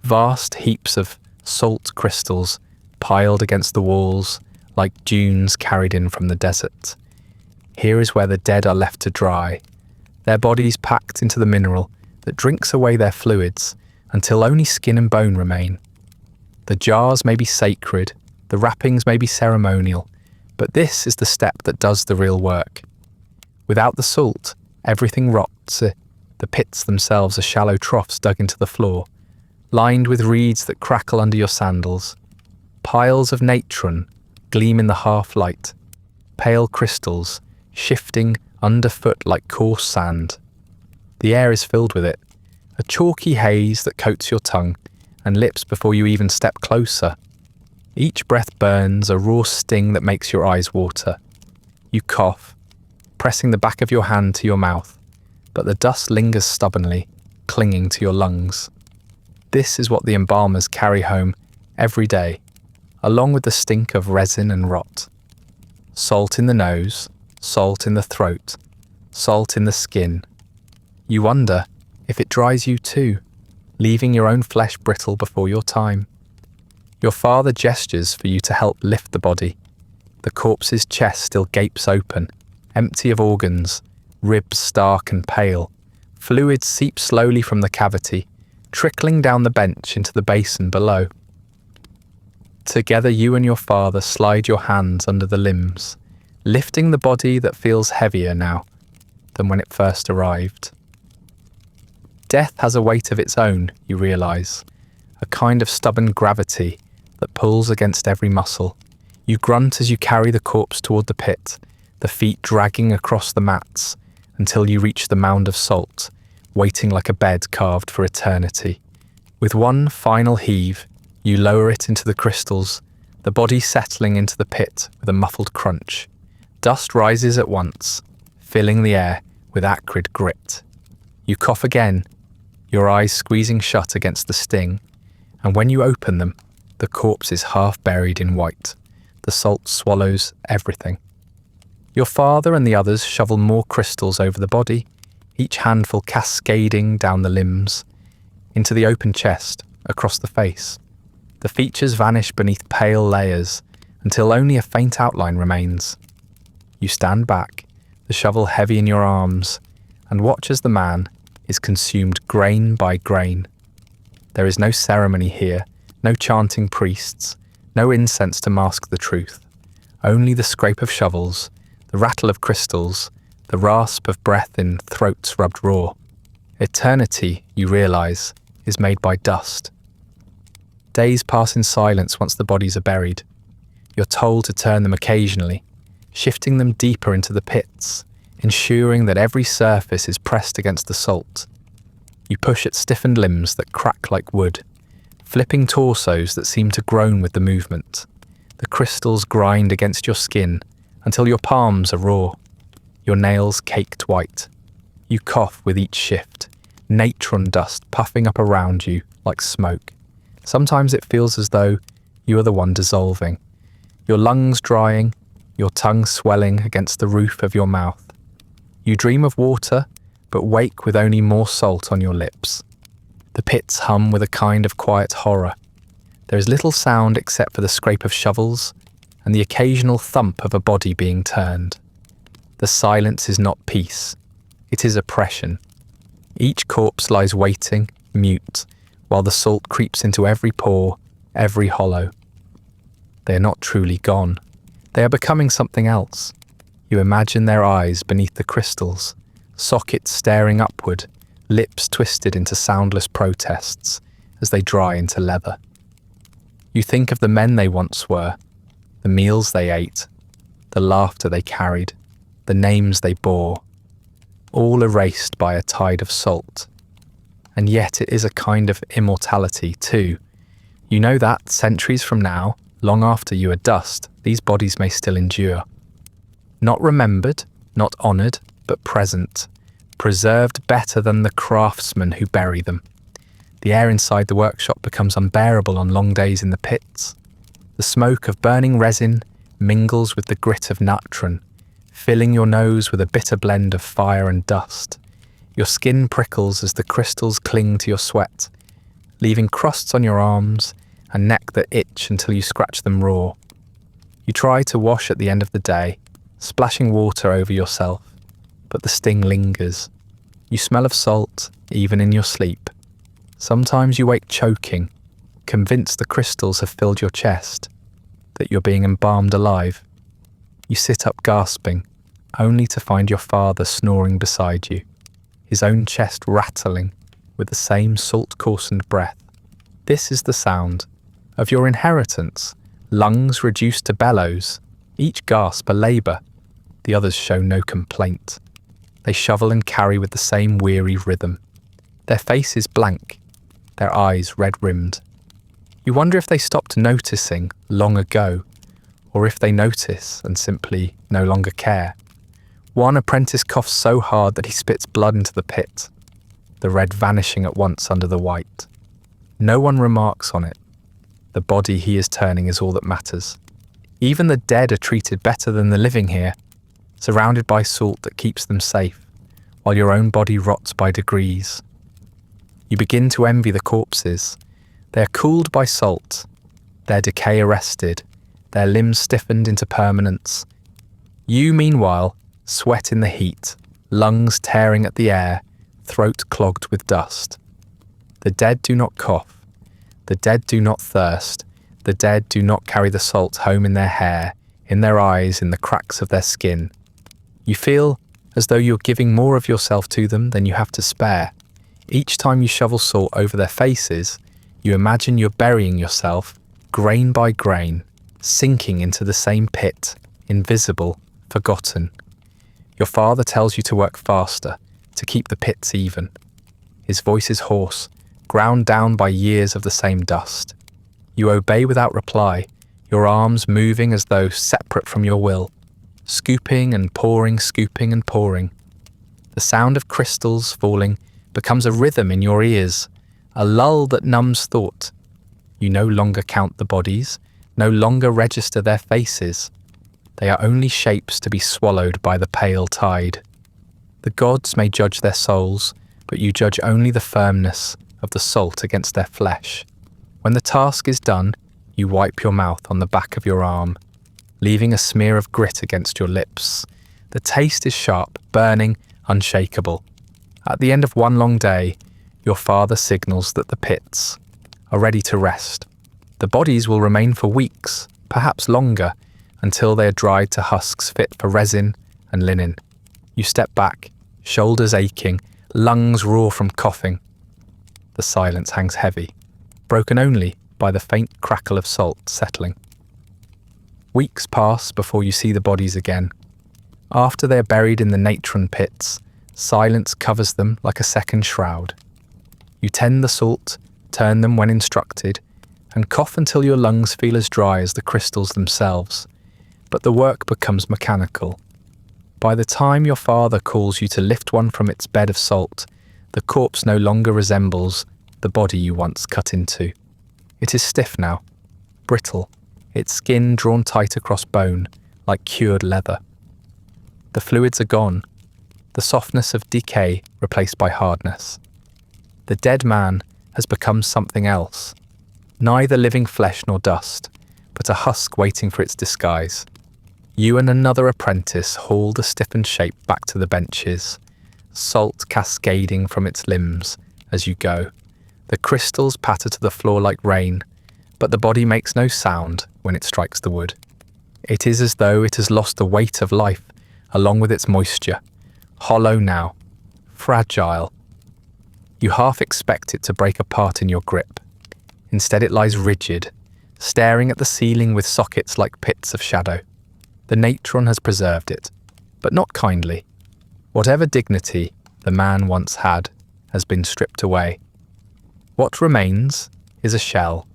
vast heaps of salt crystals piled against the walls like dunes carried in from the desert. Here is where the dead are left to dry, their bodies packed into the mineral that drinks away their fluids until only skin and bone remain. The jars may be sacred, the wrappings may be ceremonial, but this is the step that does the real work. Without the salt, everything rots. The pits themselves are shallow troughs dug into the floor, lined with reeds that crackle under your sandals. Piles of natron gleam in the half-light, pale crystals shifting underfoot like coarse sand. The air is filled with it, a chalky haze that coats your tongue and lips before you even step closer. Each breath burns a raw sting that makes your eyes water. You cough, pressing the back of your hand to your mouth, but the dust lingers stubbornly, clinging to your lungs. This is what the embalmers carry home every day, along with the stink of resin and rot. Salt in the nose, salt in the throat, salt in the skin. You wonder if it dries you too, leaving your own flesh brittle before your time. Your father gestures for you to help lift the body. The corpse's chest still gapes open, empty of organs, ribs stark and pale. Fluid seeps slowly from the cavity, trickling down the bench into the basin below. Together you and your father slide your hands under the limbs, lifting the body that feels heavier now than when it first arrived. Death has a weight of its own, you realise, a kind of stubborn gravity that pulls against every muscle. You grunt as you carry the corpse toward the pit, the feet dragging across the mats until you reach the mound of salt, waiting like a bed carved for eternity. With one final heave, you lower it into the crystals, the body settling into the pit with a muffled crunch. Dust rises at once, filling the air with acrid grit. You cough again, your eyes squeezing shut against the sting, and when you open them, the corpse is half buried in white. The salt swallows everything. Your father and the others shovel more crystals over the body, each handful cascading down the limbs, into the open chest, across the face. The features vanish beneath pale layers until only a faint outline remains. You stand back, the shovel heavy in your arms, and watch as the man is consumed grain by grain. There is no ceremony here, no chanting priests, no incense to mask the truth. Only the scrape of shovels, the rattle of crystals, the rasp of breath in throats rubbed raw. Eternity, you realise, is made by dust. Days pass in silence once the bodies are buried. You're told to turn them occasionally, shifting them deeper into the pits, ensuring that every surface is pressed against the salt. You push at stiffened limbs that crack like wood, flipping torsos that seem to groan with the movement. The crystals grind against your skin until your palms are raw, your nails caked white. You cough with each shift, natron dust puffing up around you like smoke. Sometimes it feels as though you are the one dissolving, your lungs drying, your tongue swelling against the roof of your mouth. You dream of water, but wake with only more salt on your lips. The pits hum with a kind of quiet horror. There is little sound except for the scrape of shovels and the occasional thump of a body being turned. The silence is not peace, it is oppression. Each corpse lies waiting, mute, while the salt creeps into every pore, every hollow. They are not truly gone. They are becoming something else. You imagine their eyes beneath the crystals, sockets staring upward, lips twisted into soundless protests as they dry into leather. You think of the men they once were, the meals they ate, the laughter they carried, the names they bore, all erased by a tide of salt. And yet it is a kind of immortality too. You know that, centuries from now, long after you are dust, these bodies may still endure. Not remembered, not honoured, but present, preserved better than the craftsmen who bury them. The air inside the workshop becomes unbearable on long days in the pits. The smoke of burning resin mingles with the grit of natron, filling your nose with a bitter blend of fire and dust. Your skin prickles as the crystals cling to your sweat, leaving crusts on your arms and neck that itch until you scratch them raw. You try to wash at the end of the day, splashing water over yourself, but the sting lingers. You smell of salt, even in your sleep. Sometimes you wake choking, convinced the crystals have filled your chest, that you're being embalmed alive. You sit up gasping, only to find your father snoring beside you, his own chest rattling with the same salt-coarsened breath. This is the sound of your inheritance, lungs reduced to bellows, each gasp a labour. The others show no complaint. They shovel and carry with the same weary rhythm. Their faces blank, their eyes red-rimmed. You wonder if they stopped noticing long ago, or if they notice and simply no longer care. One apprentice coughs so hard that he spits blood into the pit, the red vanishing at once under the white. No one remarks on it. The body he is turning is all that matters. Even the dead are treated better than the living here, surrounded by salt that keeps them safe, while your own body rots by degrees. You begin to envy the corpses. They are cooled by salt, their decay arrested, their limbs stiffened into permanence. You, meanwhile, sweat in the heat, lungs tearing at the air, throat clogged with dust. The dead do not cough. The dead do not thirst. The dead do not carry the salt home in their hair, in their eyes, in the cracks of their skin. You feel as though you're giving more of yourself to them than you have to spare. Each time you shovel salt over their faces, you imagine you're burying yourself, grain by grain, sinking into the same pit, invisible, forgotten. Your father tells you to work faster, to keep the pits even. His voice is hoarse, ground down by years of the same dust. You obey without reply, your arms moving as though separate from your will, scooping and pouring, scooping and pouring. The sound of crystals falling becomes a rhythm in your ears, a lull that numbs thought. You no longer count the bodies, no longer register their faces. They are only shapes to be swallowed by the pale tide. The gods may judge their souls, but you judge only the firmness of the salt against their flesh. When the task is done, you wipe your mouth on the back of your arm, leaving a smear of grit against your lips. The taste is sharp, burning, unshakable. At the end of one long day, your father signals that the pits are ready to rest. The bodies will remain for weeks, perhaps longer, until they are dried to husks fit for resin and linen. You step back, shoulders aching, lungs raw from coughing. The silence hangs heavy, broken only by the faint crackle of salt settling. Weeks pass before you see the bodies again. After they are buried in the natron pits, silence covers them like a second shroud. You tend the salt, turn them when instructed, and cough until your lungs feel as dry as the crystals themselves. But the work becomes mechanical. By the time your father calls you to lift one from its bed of salt, the corpse no longer resembles the body you once cut into. It is stiff now, brittle, its skin drawn tight across bone, like cured leather. The fluids are gone, the softness of decay replaced by hardness. The dead man has become something else, neither living flesh nor dust, but a husk waiting for its disguise. You and another apprentice haul the stiffened shape back to the benches, salt cascading from its limbs as you go. The crystals patter to the floor like rain, but the body makes no sound when it strikes the wood. It is as though it has lost the weight of life along with its moisture, hollow now, fragile. You half expect it to break apart in your grip. Instead it lies rigid, staring at the ceiling with sockets like pits of shadow. The natron has preserved it, but not kindly. Whatever dignity the man once had has been stripped away. What remains is a shell,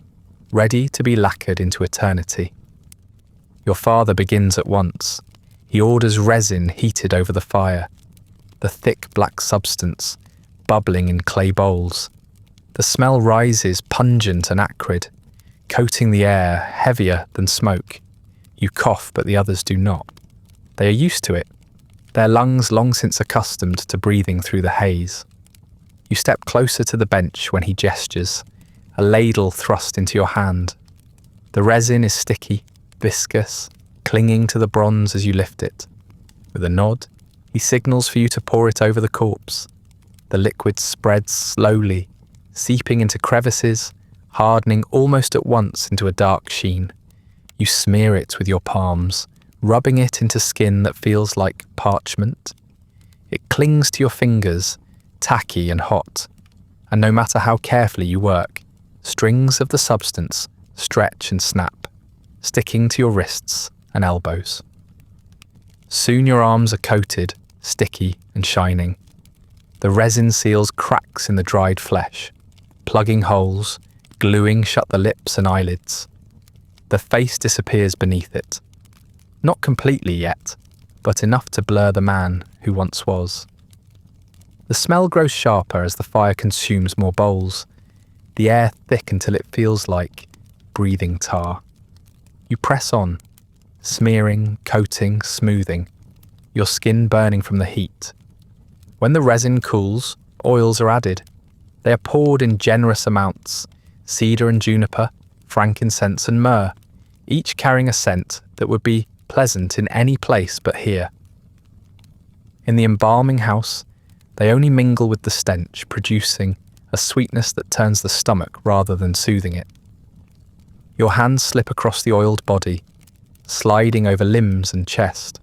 ready to be lacquered into eternity. Your father begins at once. He orders resin heated over the fire, the thick black substance bubbling in clay bowls. The smell rises pungent and acrid, coating the air heavier than smoke. You cough, but the others do not. They are used to it, their lungs long since accustomed to breathing through the haze. You step closer to the bench when he gestures, a ladle thrust into your hand. The resin is sticky, viscous, clinging to the bronze as you lift it. With a nod, he signals for you to pour it over the corpse. The liquid spreads slowly, seeping into crevices, hardening almost at once into a dark sheen. You smear it with your palms, rubbing it into skin that feels like parchment. It clings to your fingers, tacky and hot, and no matter how carefully you work, strings of the substance stretch and snap, sticking to your wrists and elbows. Soon your arms are coated, sticky and shining. The resin seals cracks in the dried flesh, plugging holes, gluing shut the lips and eyelids. The face disappears beneath it. Not completely yet, but enough to blur the man who once was. The smell grows sharper as the fire consumes more bowls, the air thick until it feels like breathing tar. You press on, smearing, coating, smoothing, your skin burning from the heat. When the resin cools, oils are added. They are poured in generous amounts, cedar and juniper, frankincense and myrrh, each carrying a scent that would be pleasant in any place but here. In the embalming house, they only mingle with the stench, producing a sweetness that turns the stomach rather than soothing it. Your hands slip across the oiled body, sliding over limbs and chest,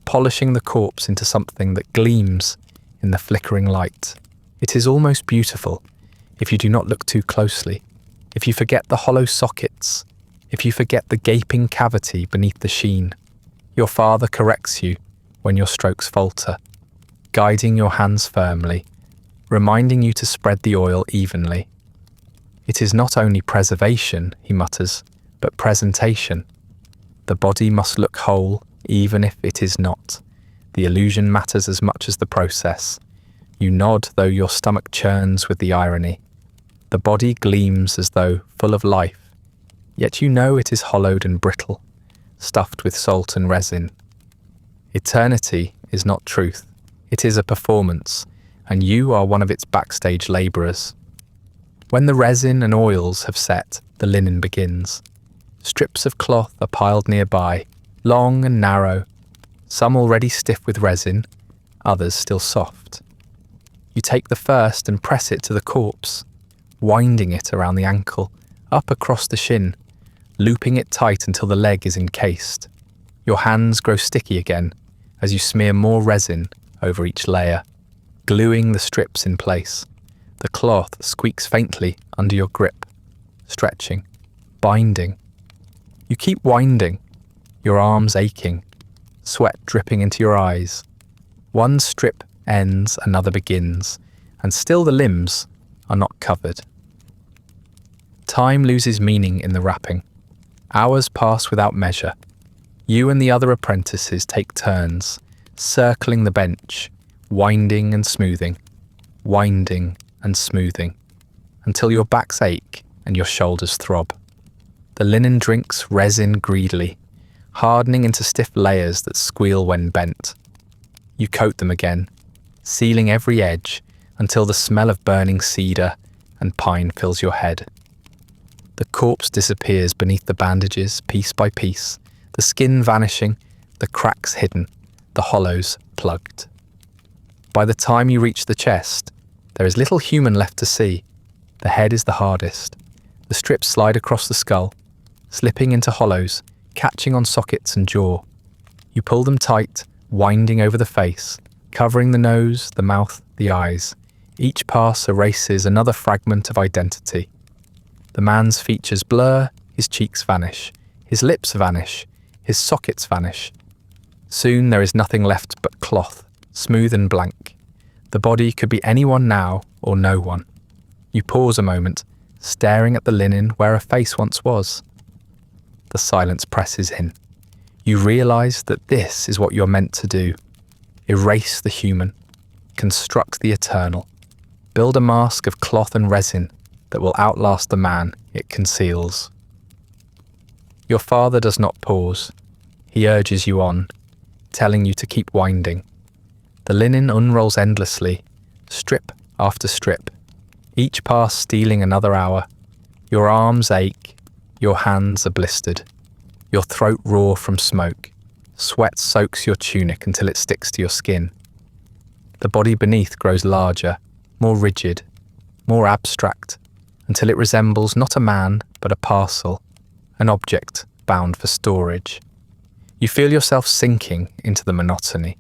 polishing the corpse into something that gleams in the flickering light. It is almost beautiful if you do not look too closely, if you forget the hollow sockets, if you forget the gaping cavity beneath the sheen. Your father corrects you when your strokes falter, guiding your hands firmly, reminding you to spread the oil evenly. It is not only preservation, he mutters, but presentation. The body must look whole, even if it is not. The illusion matters as much as the process. You nod, though your stomach churns with the irony. The body gleams as though full of life, yet you know it is hollowed and brittle, stuffed with salt and resin. Eternity is not truth. It is a performance, and you are one of its backstage labourers. When the resin and oils have set, the linen begins. Strips of cloth are piled nearby, long and narrow, some already stiff with resin, others still soft. You take the first and press it to the corpse, winding it around the ankle, up across the shin, looping it tight until the leg is encased. Your hands grow sticky again as you smear more resin over each layer, gluing the strips in place. The cloth squeaks faintly under your grip, stretching, binding. You keep winding, your arms aching, sweat dripping into your eyes. One strip ends, another begins, and still the limbs are not covered. Time loses meaning in the wrapping. Hours pass without measure. You and the other apprentices take turns, circling the bench, winding and smoothing, until your backs ache and your shoulders throb. The linen drinks resin greedily, hardening into stiff layers that squeal when bent. You coat them again, sealing every edge until the smell of burning cedar and pine fills your head. The corpse disappears beneath the bandages piece by piece, the skin vanishing, the cracks hidden, the hollows plugged. By the time you reach the chest, there is little human left to see. The head is the hardest. The strips slide across the skull, slipping into hollows, catching on sockets and jaw. You pull them tight, winding over the face, covering the nose, the mouth, the eyes. Each pass erases another fragment of identity. The man's features blur, his cheeks vanish, his lips vanish, his sockets vanish. Soon there is nothing left but cloth, smooth and blank. The body could be anyone now or no one. You pause a moment, staring at the linen where a face once was. The silence presses in. You realise that this is what you're meant to do. Erase the human, construct the eternal, build a mask of cloth and resin that will outlast the man it conceals. Your father does not pause. He urges you on, telling you to keep winding. The linen unrolls endlessly, strip after strip, each pass stealing another hour. Your arms ache, your hands are blistered, your throat raw from smoke. Sweat soaks your tunic until it sticks to your skin. The body beneath grows larger, more rigid, more abstract, until it resembles not a man but a parcel, an object bound for storage. You feel yourself sinking into the monotony,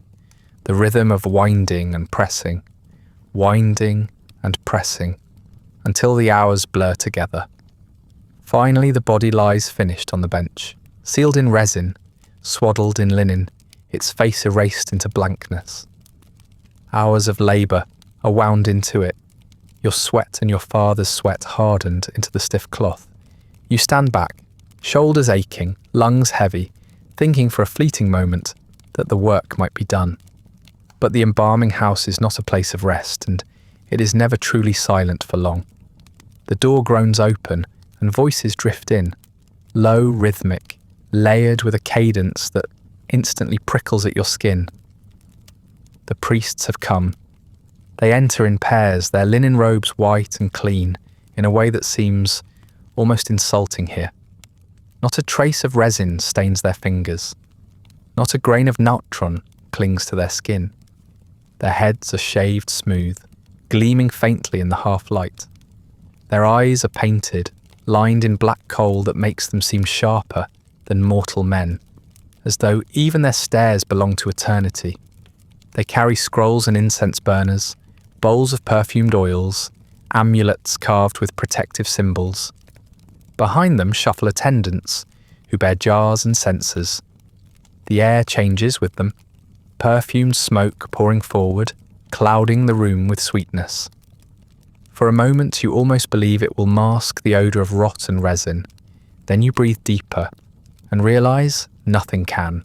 the rhythm of winding and pressing, until the hours blur together. Finally, the body lies finished on the bench, sealed in resin, swaddled in linen, its face erased into blankness. Hours of labour are wound into it, your sweat and your father's sweat hardened into the stiff cloth. You stand back, shoulders aching, lungs heavy, thinking for a fleeting moment that the work might be done. But the embalming house is not a place of rest, and it is never truly silent for long. The door groans open, and voices drift in, low, rhythmic, layered with a cadence that instantly prickles at your skin. The priests have come. They enter in pairs, their linen robes white and clean, in a way that seems almost insulting here. Not a trace of resin stains their fingers. Not a grain of natron clings to their skin. Their heads are shaved smooth, gleaming faintly in the half-light. Their eyes are painted, lined in black coal that makes them seem sharper than mortal men, as though even their stares belong to eternity. They carry scrolls and incense burners, bowls of perfumed oils, amulets carved with protective symbols. Behind them shuffle attendants, who bear jars and censers. The air changes with them, perfumed smoke pouring forward, clouding the room with sweetness. For a moment you almost believe it will mask the odour of rot and resin. Then you breathe deeper and realise nothing can.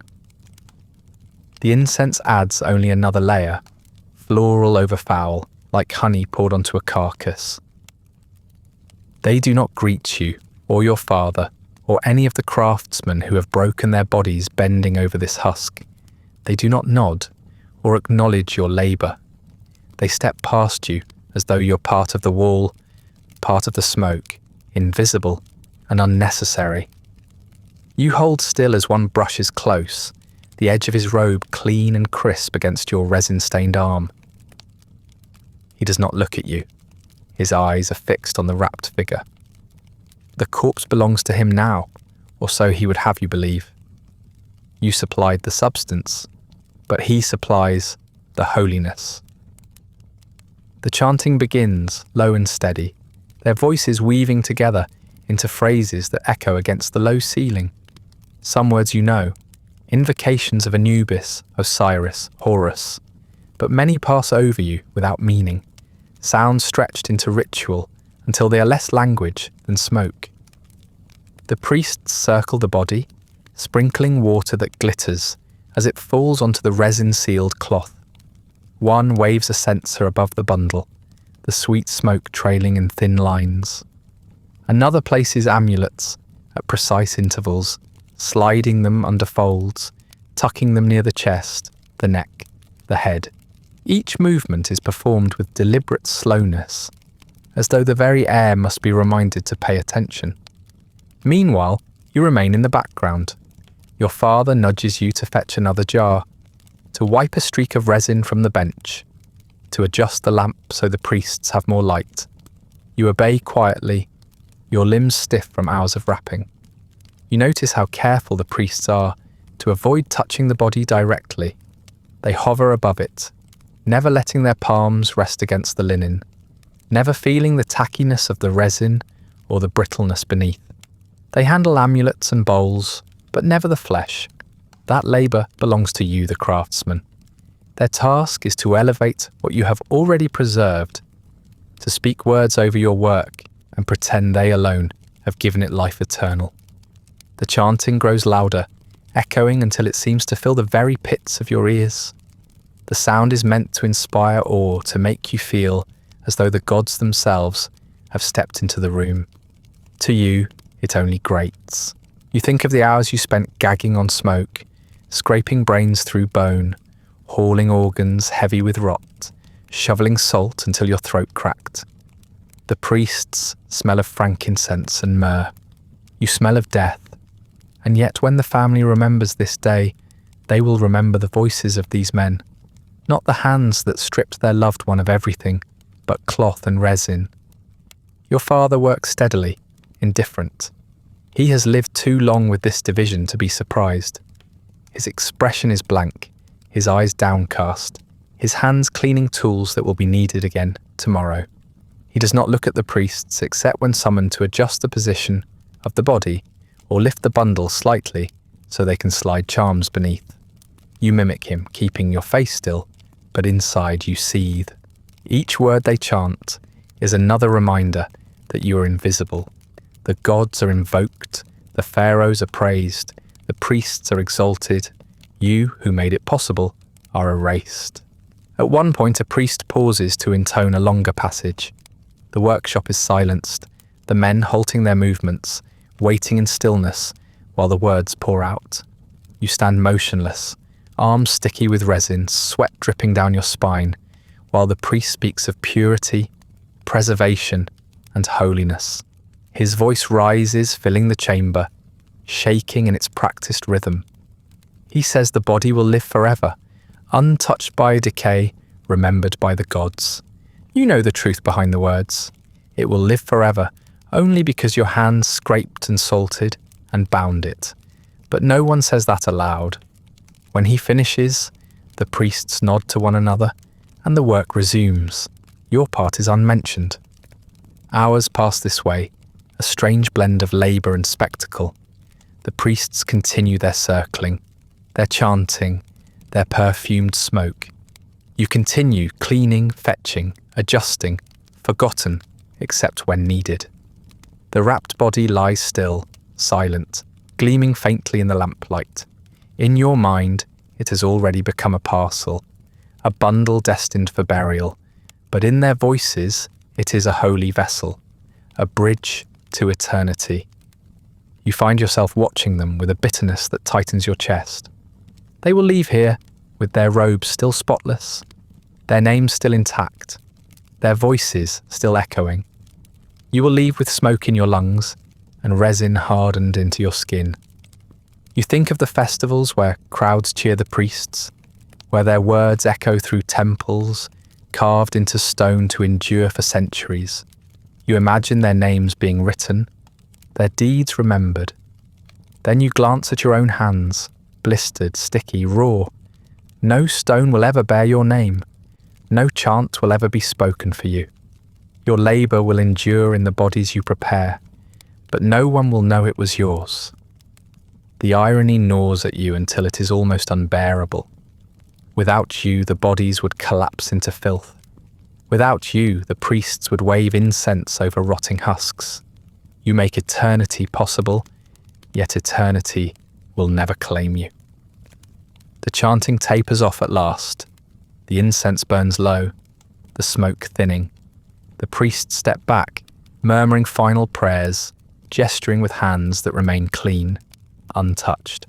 The incense adds only another layer, floral over foul, like honey poured onto a carcass. They do not greet you, or your father, or any of the craftsmen who have broken their bodies bending over this husk. They do not nod or acknowledge your labour. They step past you as though you're part of the wall, part of the smoke, invisible and unnecessary. You hold still as one brushes close, the edge of his robe clean and crisp against your resin-stained arm. He does not look at you. His eyes are fixed on the wrapped figure. The corpse belongs to him now, or so he would have you believe. You supplied the substance, but he supplies the holiness. The chanting begins, low and steady, their voices weaving together into phrases that echo against the low ceiling. Some words you know, invocations of Anubis, Osiris, Horus, but many pass over you without meaning, sounds stretched into ritual until they are less language than smoke. The priests circle the body, sprinkling water that glitters as it falls onto the resin-sealed cloth. One waves a censer above the bundle, the sweet smoke trailing in thin lines. Another places amulets at precise intervals, sliding them under folds, tucking them near the chest, the neck, the head. Each movement is performed with deliberate slowness, as though the very air must be reminded to pay attention. Meanwhile, you remain in the background. Your father nudges you to fetch another jar, to wipe a streak of resin from the bench, to adjust the lamp so the priests have more light. You obey quietly, your limbs stiff from hours of wrapping. You notice how careful the priests are to avoid touching the body directly. They hover above it, never letting their palms rest against the linen, never feeling the tackiness of the resin or the brittleness beneath. They handle amulets and bowls, but never the flesh. That labour belongs to you, the craftsman. Their task is to elevate what you have already preserved, to speak words over your work and pretend they alone have given it life eternal. The chanting grows louder, echoing until it seems to fill the very pits of your ears. The sound is meant to inspire awe, to make you feel as though the gods themselves have stepped into the room. To you, it only grates. You think of the hours you spent gagging on smoke, scraping brains through bone, hauling organs heavy with rot, shoveling salt until your throat cracked. The priests smell of frankincense and myrrh. You smell of death. And yet when the family remembers this day, they will remember the voices of these men, not the hands that stripped their loved one of everything, but cloth and resin. Your father works steadily, indifferent. He has lived too long with this division to be surprised. His expression is blank, his eyes downcast, his hands cleaning tools that will be needed again tomorrow. He does not look at the priests except when summoned to adjust the position of the body or lift the bundle slightly so they can slide charms beneath. You mimic him, keeping your face still, but inside you seethe. Each word they chant is another reminder that you are invisible. The gods are invoked, the pharaohs are praised, the priests are exalted. You, who made it possible, are erased. At one point, a priest pauses to intone a longer passage. The workshop is silenced, the men halting their movements, waiting in stillness while the words pour out. You stand motionless, arms sticky with resin, sweat dripping down your spine, while the priest speaks of purity, preservation, and holiness. His voice rises, filling the chamber, shaking in its practiced rhythm. He says the body will live forever, untouched by decay, remembered by the gods. You know the truth behind the words. It will live forever, only because your hands scraped and salted and bound it. But no one says that aloud. When he finishes, the priests nod to one another, and the work resumes. Your part is unmentioned. Hours pass this way, a strange blend of labour and spectacle. The priests continue their circling, their chanting, their perfumed smoke. You continue cleaning, fetching, adjusting, forgotten, except when needed. The wrapped body lies still, silent, gleaming faintly in the lamplight. In your mind, it has already become a parcel, a bundle destined for burial, but in their voices, it is a holy vessel, a bridge to eternity. You find yourself watching them with a bitterness that tightens your chest. They will leave here with their robes still spotless, their names still intact, their voices still echoing. You will leave with smoke in your lungs and resin hardened into your skin. You think of the festivals where crowds cheer the priests, where their words echo through temples, carved into stone to endure for centuries. You imagine their names being written, their deeds remembered. Then you glance at your own hands, blistered, sticky, raw. No stone will ever bear your name. No chant will ever be spoken for you. Your labour will endure in the bodies you prepare, but no one will know it was yours. The irony gnaws at you until it is almost unbearable. Without you, the bodies would collapse into filth. Without you, the priests would wave incense over rotting husks. You make eternity possible, yet eternity will never claim you. The chanting tapers off at last. The incense burns low, the smoke thinning. The priests step back, murmuring final prayers, gesturing with hands that remain clean, untouched.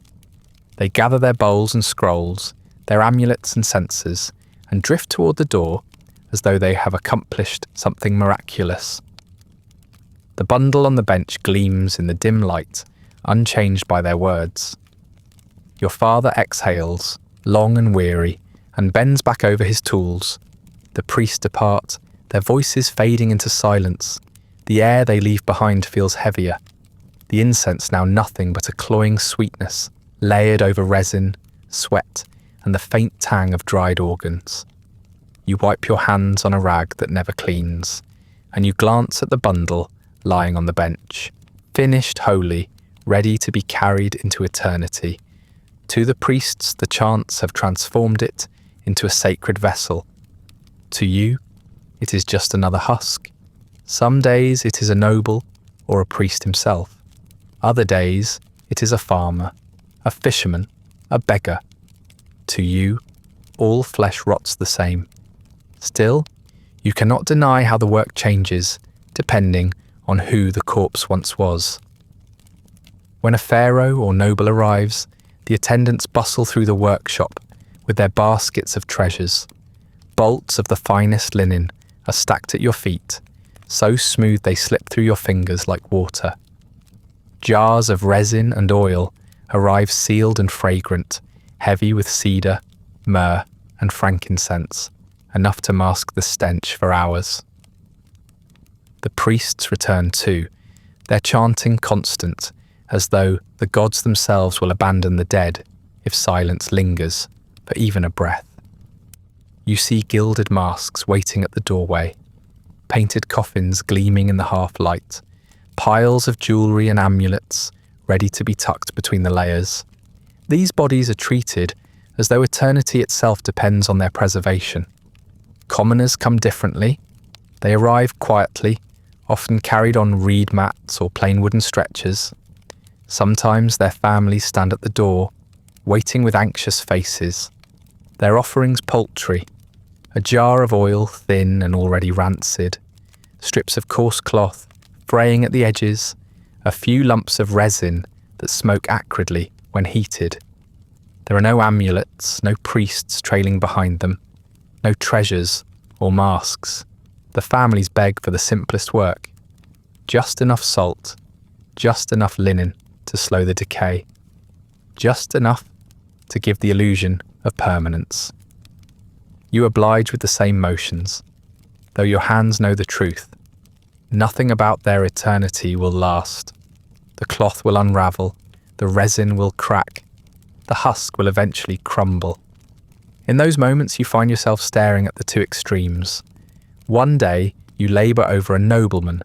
They gather their bowls and scrolls, their amulets and censers, and drift toward the door as though they have accomplished something miraculous. The bundle on the bench gleams in the dim light, unchanged by their words. Your father exhales, long and weary, and bends back over his tools. The priests depart, their voices fading into silence. The air they leave behind feels heavier. The incense now nothing but a cloying sweetness, layered over resin, sweat, and the faint tang of dried organs. You wipe your hands on a rag that never cleans, and you glance at the bundle lying on the bench, finished wholly, ready to be carried into eternity. To the priests, the chants have transformed it into a sacred vessel. To you, it is just another husk. Some days it is a noble or a priest himself. Other days it is a farmer, a fisherman, a beggar. To you, all flesh rots the same. Still, you cannot deny how the work changes, depending on who the corpse once was. When a pharaoh or noble arrives, the attendants bustle through the workshop with their baskets of treasures. Bolts of the finest linen are stacked at your feet, so smooth they slip through your fingers like water. Jars of resin and oil arrive sealed and fragrant, heavy with cedar, myrrh, and frankincense, enough to mask the stench for hours. The priests return too, their chanting constant, as though the gods themselves will abandon the dead if silence lingers for even a breath. You see gilded masks waiting at the doorway, painted coffins gleaming in the half-light, piles of jewellery and amulets ready to be tucked between the layers. These bodies are treated as though eternity itself depends on their preservation. Commoners come differently. They arrive quietly, often carried on reed mats or plain wooden stretchers. Sometimes their families stand at the door, waiting with anxious faces. Their offerings paltry: a jar of oil thin and already rancid, strips of coarse cloth fraying at the edges, a few lumps of resin that smoke acridly when heated. There are no amulets, no priests trailing behind them, no treasures or masks. The families beg for the simplest work: just enough salt, just enough linen to slow the decay, just enough to give the illusion of permanence. You oblige with the same motions, though your hands know the truth. Nothing about their eternity will last. The cloth will unravel, the resin will crack, the husk will eventually crumble. In those moments you find yourself staring at the two extremes. One day you labour over a nobleman,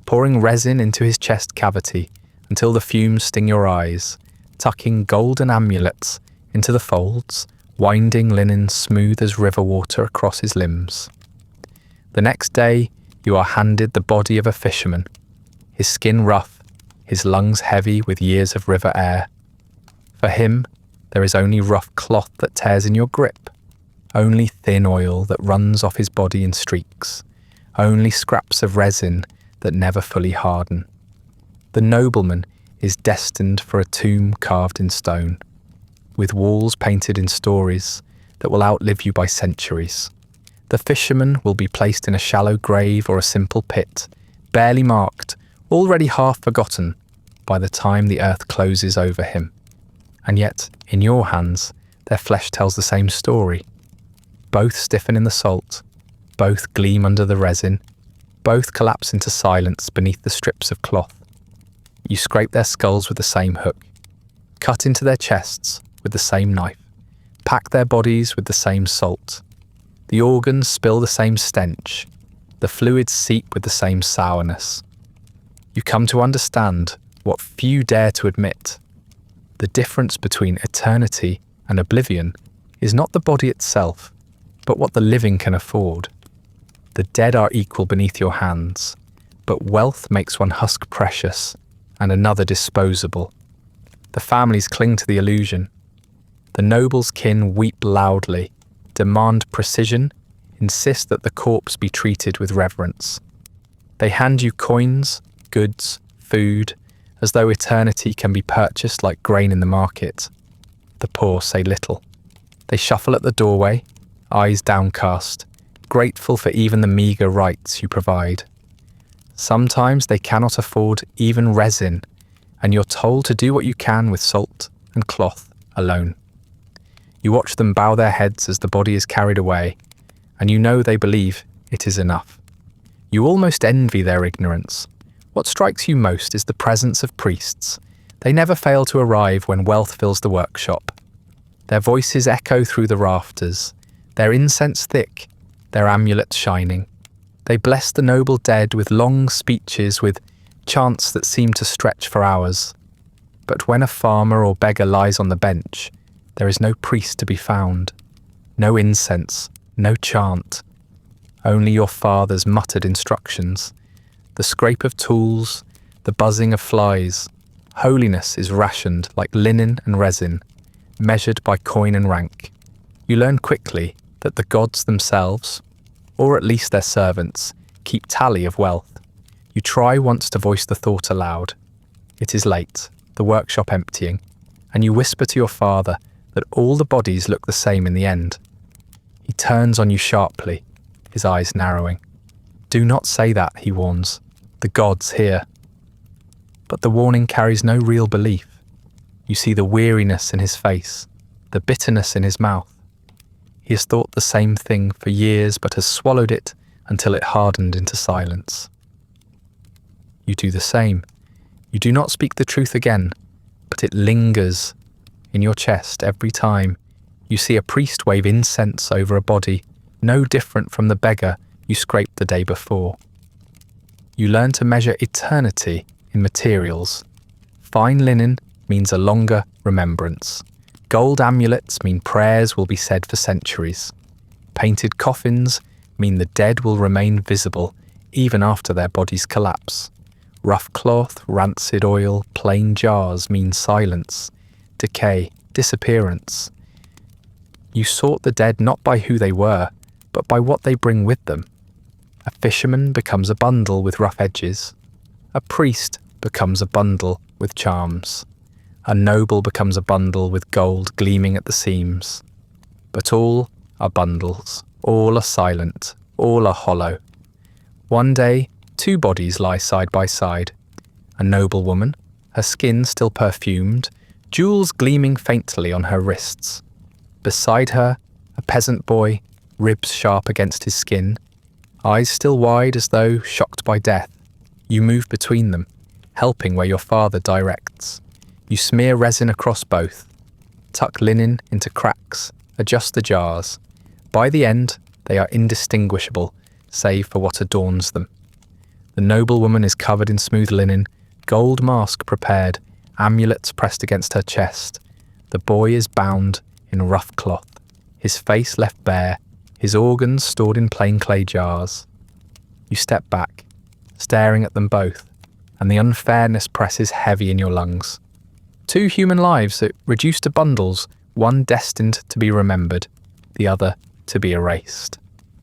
pouring resin into his chest cavity until the fumes sting your eyes, tucking golden amulets into the folds, winding linen smooth as river water across his limbs. The next day you are handed the body of a fisherman, his skin rough, his lungs heavy with years of river air. For him, there is only rough cloth that tears in your grip, only thin oil that runs off his body in streaks, only scraps of resin that never fully harden. The nobleman is destined for a tomb carved in stone, with walls painted in stories that will outlive you by centuries. The fisherman will be placed in a shallow grave or a simple pit, barely marked, already half forgotten by the time the earth closes over him. And yet, in your hands, their flesh tells the same story. Both stiffen in the salt, both gleam under the resin, both collapse into silence beneath the strips of cloth. You scrape their skulls with the same hook, cut into their chests with the same knife, pack their bodies with the same salt. The organs spill the same stench, the fluids seep with the same sourness. You come to understand what few dare to admit. The difference between eternity and oblivion is not the body itself, but what the living can afford. The dead are equal beneath your hands, but wealth makes one husk precious and another disposable. The families cling to the illusion. The noble's kin weep loudly, demand precision, insist that the corpse be treated with reverence. They hand you coins, goods, food, as though eternity can be purchased like grain in the market. The poor say little. They shuffle at the doorway, eyes downcast, grateful for even the meagre rites you provide. Sometimes they cannot afford even resin, and you're told to do what you can with salt and cloth alone. You watch them bow their heads as the body is carried away, and you know they believe it is enough. You almost envy their ignorance. What strikes you most is the presence of priests. They never fail to arrive when wealth fills the workshop. Their voices echo through the rafters, their incense thick, their amulets shining. They bless the noble dead with long speeches, with chants that seem to stretch for hours. But when a farmer or beggar lies on the bench, there is no priest to be found, no incense, no chant, only your father's muttered instructions, the scrape of tools, the buzzing of flies. Holiness is rationed like linen and resin, measured by coin and rank. You learn quickly that the gods themselves, or at least their servants, keep tally of wealth. You try once to voice the thought aloud. It is late, the workshop emptying, and you whisper to your father that all the bodies look the same in the end. He turns on you sharply, his eyes narrowing. Do not say that, he warns. The gods hear. But the warning carries no real belief. You see the weariness in his face, the bitterness in his mouth. He has thought the same thing for years, but has swallowed it until it hardened into silence. You do the same. You do not speak the truth again, but it lingers in your chest every time you see a priest wave incense over a body, no different from the beggar you scraped the day before. You learn to measure eternity in materials. Fine linen means a longer remembrance. Gold amulets mean prayers will be said for centuries. Painted coffins mean the dead will remain visible even after their bodies collapse. Rough cloth, rancid oil, plain jars mean silence, decay, disappearance. You sort the dead not by who they were, but by what they bring with them. A fisherman becomes a bundle with rough edges. A priest becomes a bundle with charms. A noble becomes a bundle with gold gleaming at the seams. But all are bundles, all are silent, all are hollow. One day, two bodies lie side by side. A noble woman, her skin still perfumed, jewels gleaming faintly on her wrists. Beside her, a peasant boy, ribs sharp against his skin, eyes still wide as though shocked by death. You move between them, helping where your father directs. You smear resin across both, tuck linen into cracks, adjust the jars. By the end, they are indistinguishable, save for what adorns them. The noble woman is covered in smooth linen, gold mask prepared, amulets pressed against her chest. The boy is bound in rough cloth, his face left bare, his organs stored in plain clay jars. You step back, staring at them both, and the unfairness presses heavy in your lungs. Two human lives that reduced to bundles, one destined to be remembered, the other to be erased.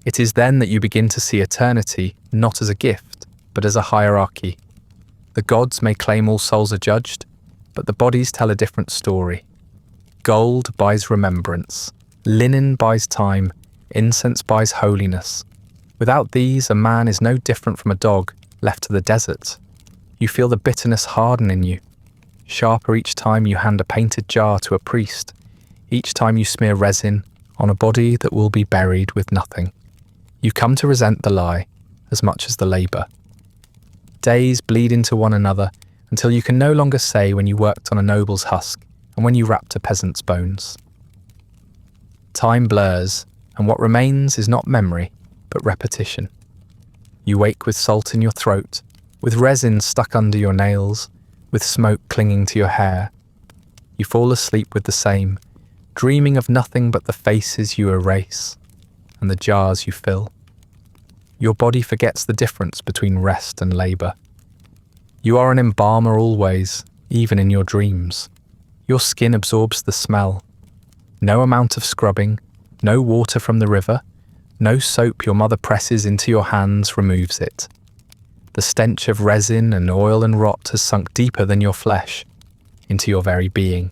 It is then that you begin to see eternity not as a gift, but as a hierarchy. The gods may claim all souls are judged, but the bodies tell a different story. Gold buys remembrance, linen buys time, incense buys holiness. Without these, a man is no different from a dog left to the desert. You feel the bitterness harden in you. Sharper each time you hand a painted jar to a priest, each time you smear resin on a body that will be buried with nothing. You come to resent the lie as much as the labour. Days bleed into one another until you can no longer say when you worked on a noble's husk and when you wrapped a peasant's bones. Time blurs, and what remains is not memory, but repetition. You wake with salt in your throat, with resin stuck under your nails, with smoke clinging to your hair. You fall asleep with the same, dreaming of nothing but the faces you erase and the jars you fill. Your body forgets the difference between rest and labour. You are an embalmer always, even in your dreams. Your skin absorbs the smell. No amount of scrubbing, no water from the river, no soap your mother presses into your hands removes it. The stench of resin and oil and rot has sunk deeper than your flesh, into your very being.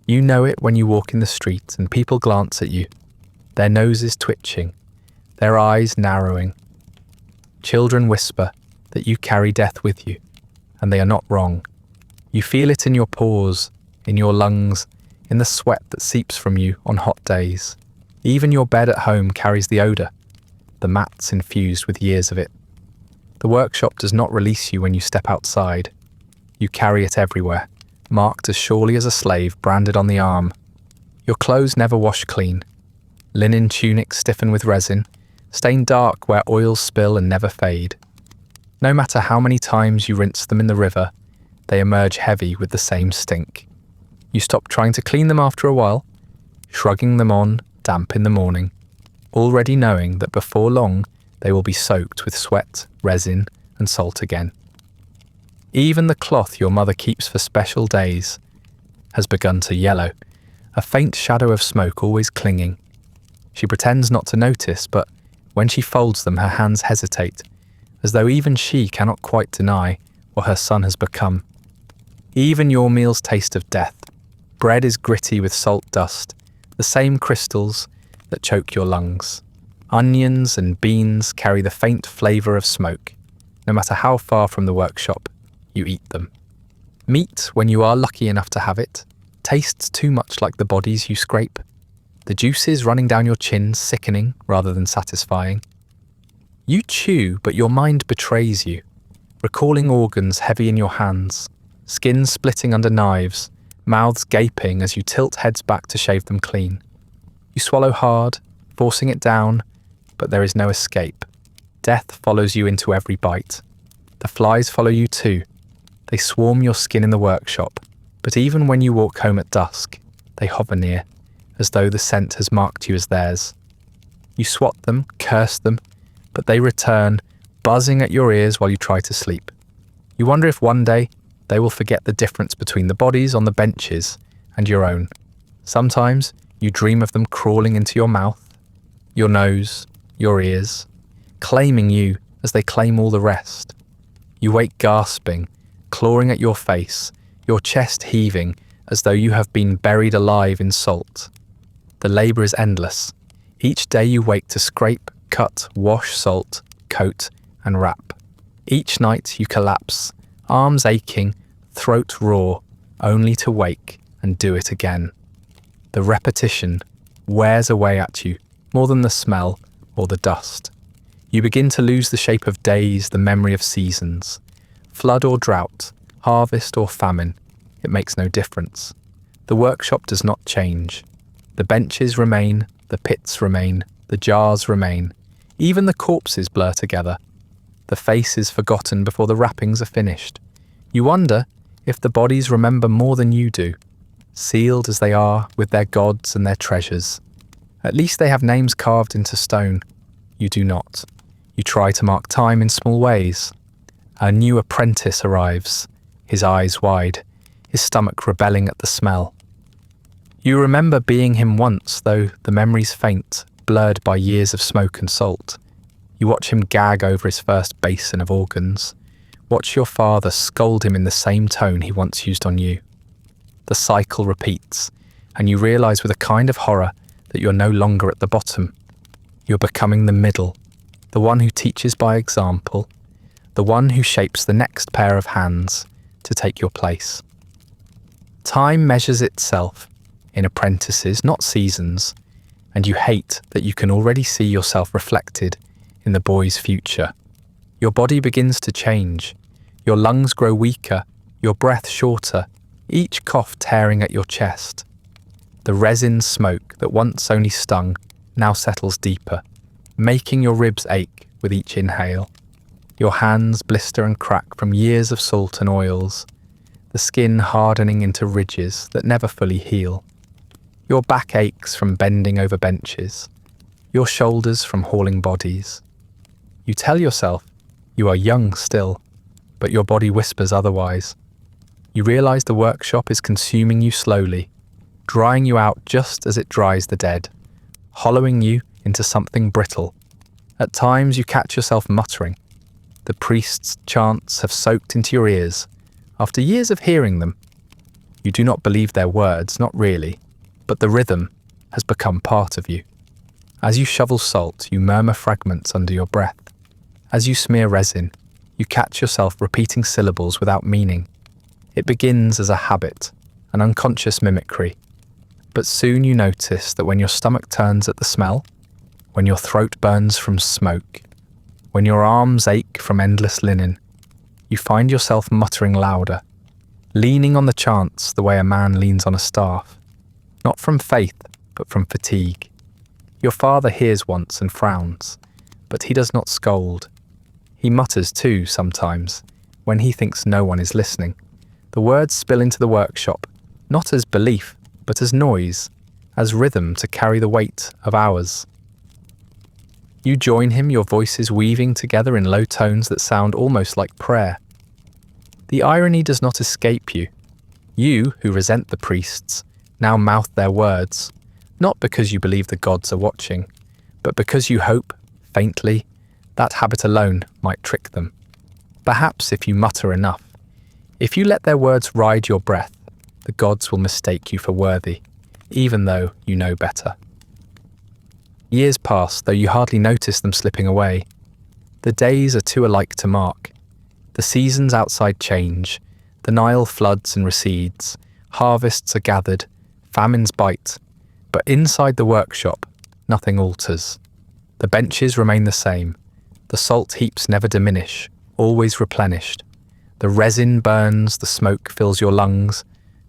You know it when you walk in the street and people glance at you, their noses twitching, their eyes narrowing. Children whisper that you carry death with you, and they are not wrong. You feel it in your pores, in your lungs, in the sweat that seeps from you on hot days. Even your bed at home carries the odour, the mats infused with years of it. The workshop does not release you when you step outside. You carry it everywhere, marked as surely as a slave branded on the arm. Your clothes never wash clean. Linen tunics stiffen with resin, stain dark where oils spill and never fade. No matter how many times you rinse them in the river, they emerge heavy with the same stink. You stop trying to clean them after a while, shrugging them on, damp in the morning, already knowing that before long they will be soaked with sweat, resin, and salt again. Even the cloth your mother keeps for special days has begun to yellow, a faint shadow of smoke always clinging. She pretends not to notice, but when she folds them, her hands hesitate, as though even she cannot quite deny what her son has become. Even your meals taste of death. Bread is gritty with salt dust, the same crystals that choke your lungs. Onions and beans carry the faint flavour of smoke. No matter how far from the workshop, you eat them. Meat, when you are lucky enough to have it, tastes too much like the bodies you scrape. The juices running down your chin sickening rather than satisfying. You chew, but your mind betrays you, recalling organs heavy in your hands, skin splitting under knives, mouths gaping as you tilt heads back to shave them clean. You swallow hard, forcing it down, but there is no escape. Death follows you into every bite. The flies follow you too. They swarm your skin in the workshop, but even when you walk home at dusk, they hover near, as though the scent has marked you as theirs. You swat them, curse them, but they return, buzzing at your ears while you try to sleep. You wonder if one day they will forget the difference between the bodies on the benches and your own. Sometimes you dream of them crawling into your mouth, your nose, your ears, claiming you as they claim all the rest. You wake gasping, clawing at your face, your chest heaving as though you have been buried alive in salt. The labour is endless. Each day you wake to scrape, cut, wash, salt, coat, and wrap. Each night you collapse, arms aching, throat raw, only to wake and do it again. The repetition wears away at you more than the smell or the dust. You begin to lose the shape of days, the memory of seasons. Flood or drought, harvest or famine, it makes no difference. The workshop does not change. The benches remain, the pits remain, the jars remain. Even the corpses blur together. The face is forgotten before the wrappings are finished. You wonder if the bodies remember more than you do, sealed as they are with their gods and their treasures. At least they have names carved into stone. You do not. You try to mark time in small ways. A new apprentice arrives, his eyes wide, his stomach rebelling at the smell. You remember being him once, though the memory's faint, blurred by years of smoke and salt. You watch him gag over his first basin of organs. Watch your father scold him in the same tone he once used on you. The cycle repeats, and you realise with a kind of horror that you're no longer at the bottom. You're becoming the middle, the one who teaches by example, the one who shapes the next pair of hands to take your place. Time measures itself in apprentices, not seasons, and you hate that you can already see yourself reflected in the boy's future. Your body begins to change. Your lungs grow weaker, your breath shorter, each cough tearing at your chest. The resin smoke that once only stung now settles deeper, making your ribs ache with each inhale. Your hands blister and crack from years of salt and oils, the skin hardening into ridges that never fully heal. Your back aches from bending over benches, your shoulders from hauling bodies. You tell yourself you are young still, but your body whispers otherwise. You realise the workshop is consuming you slowly, drying you out just as it dries the dead, hollowing you into something brittle. At times you catch yourself muttering. The priest's chants have soaked into your ears. After years of hearing them, you do not believe their words, not really, but the rhythm has become part of you. As you shovel salt, you murmur fragments under your breath. As you smear resin, you catch yourself repeating syllables without meaning. It begins as a habit, an unconscious mimicry. But soon you notice that when your stomach turns at the smell, when your throat burns from smoke, when your arms ache from endless linen, you find yourself muttering louder, leaning on the chants the way a man leans on a staff, not from faith, but from fatigue. Your father hears once and frowns, but he does not scold. He mutters too sometimes, when he thinks no one is listening. The words spill into the workshop, not as belief, but as noise, as rhythm to carry the weight of hours. You join him, your voices weaving together in low tones that sound almost like prayer. The irony does not escape you. You, who resent the priests, now mouth their words, not because you believe the gods are watching, but because you hope, faintly, that habit alone might trick them. Perhaps if you mutter enough, if you let their words ride your breath, the gods will mistake you for worthy, even though you know better. Years pass, though you hardly notice them slipping away. The days are too alike to mark. The seasons outside change. The Nile floods and recedes. Harvests are gathered. Famines bite. But inside the workshop, nothing alters. The benches remain the same. The salt heaps never diminish, always replenished. The resin burns, the smoke fills your lungs.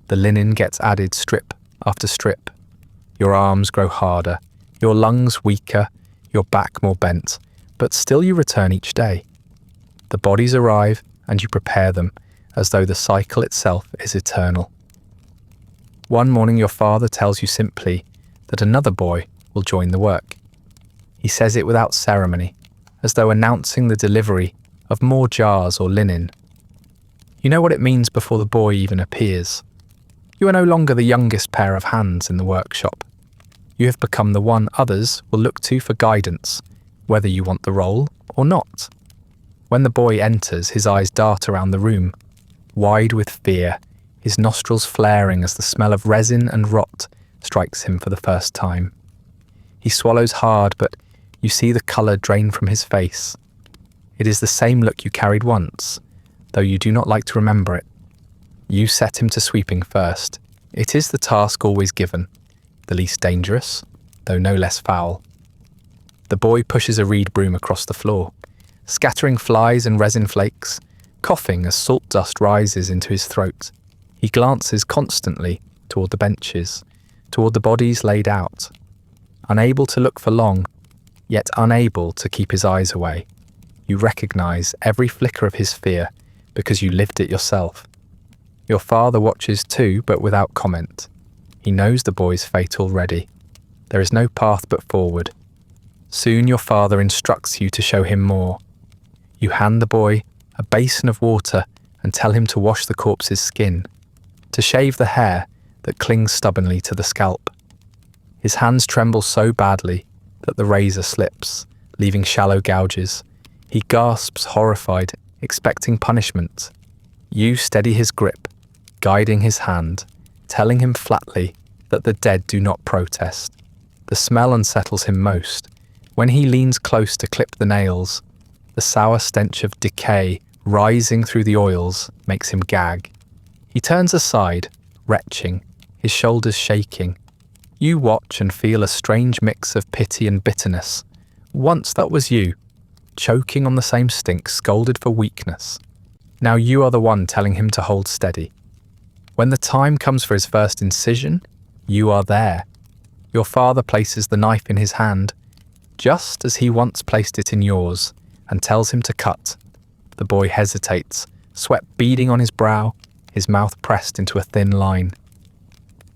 The linen gets added strip after strip. Your arms grow harder, your lungs weaker, your back more bent, but still you return each day. The bodies arrive and you prepare them, as though the cycle itself is eternal. One morning your father tells you simply that another boy will join the work. He says it without ceremony, as though announcing the delivery of more jars or linen. You know what it means before the boy even appears. You are no longer the youngest pair of hands in the workshop. You have become the one others will look to for guidance, whether you want the role or not. When the boy enters, his eyes dart around the room, wide with fear, his nostrils flaring as the smell of resin and rot strikes him for the first time. He swallows hard, but you see the colour drain from his face. It is the same look you carried once, though you do not like to remember it. You set him to sweeping first. It is the task always given, the least dangerous, though no less foul. The boy pushes a reed broom across the floor, scattering flies and resin flakes, coughing as salt dust rises into his throat. He glances constantly toward the benches, toward the bodies laid out, unable to look for long, yet unable to keep his eyes away. You recognize every flicker of his fear because you lived it yourself. Your father watches too, but without comment. He knows the boy's fate already. There is no path but forward. Soon your father instructs you to show him more. You hand the boy a basin of water and tell him to wash the corpse's skin, to shave the hair that clings stubbornly to the scalp. His hands tremble so badly that the razor slips, leaving shallow gouges. He gasps, horrified, expecting punishment. You steady his grip, guiding his hand, telling him flatly that the dead do not protest. The smell unsettles him most. When he leans close to clip the nails, the sour stench of decay rising through the oils makes him gag. He turns aside, retching, his shoulders shaking. You watch and feel a strange mix of pity and bitterness. Once that was you, choking on the same stink, scolded for weakness. Now you are the one telling him to hold steady. When the time comes for his first incision, you are there. Your father places the knife in his hand, just as he once placed it in yours, and tells him to cut. The boy hesitates, sweat beading on his brow, his mouth pressed into a thin line.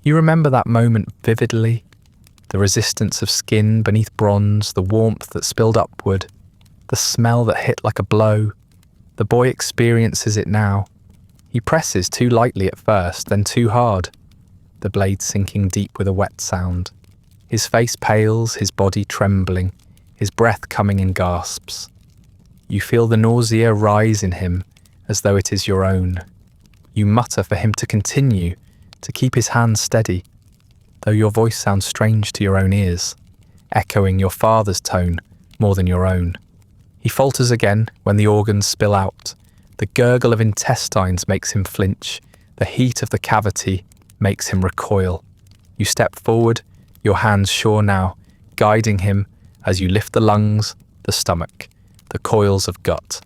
You remember that moment vividly, the resistance of skin beneath bronze, the warmth that spilled upward, the smell that hit like a blow. The boy experiences it now. He presses too lightly at first, then too hard. the blade sinking deep with a wet sound. His face pales, his body trembling, his breath coming in gasps. You feel the nausea rise in him as though it is your own. You mutter for him to continue, to keep his hands steady, though your voice sounds strange to your own ears, echoing your father's tone more than your own. He falters again when the organs spill out. The gurgle of intestines makes him flinch. The heat of the cavity makes him recoil. You step forward, your hands sure now, guiding him as you lift the lungs, the stomach, the coils of gut.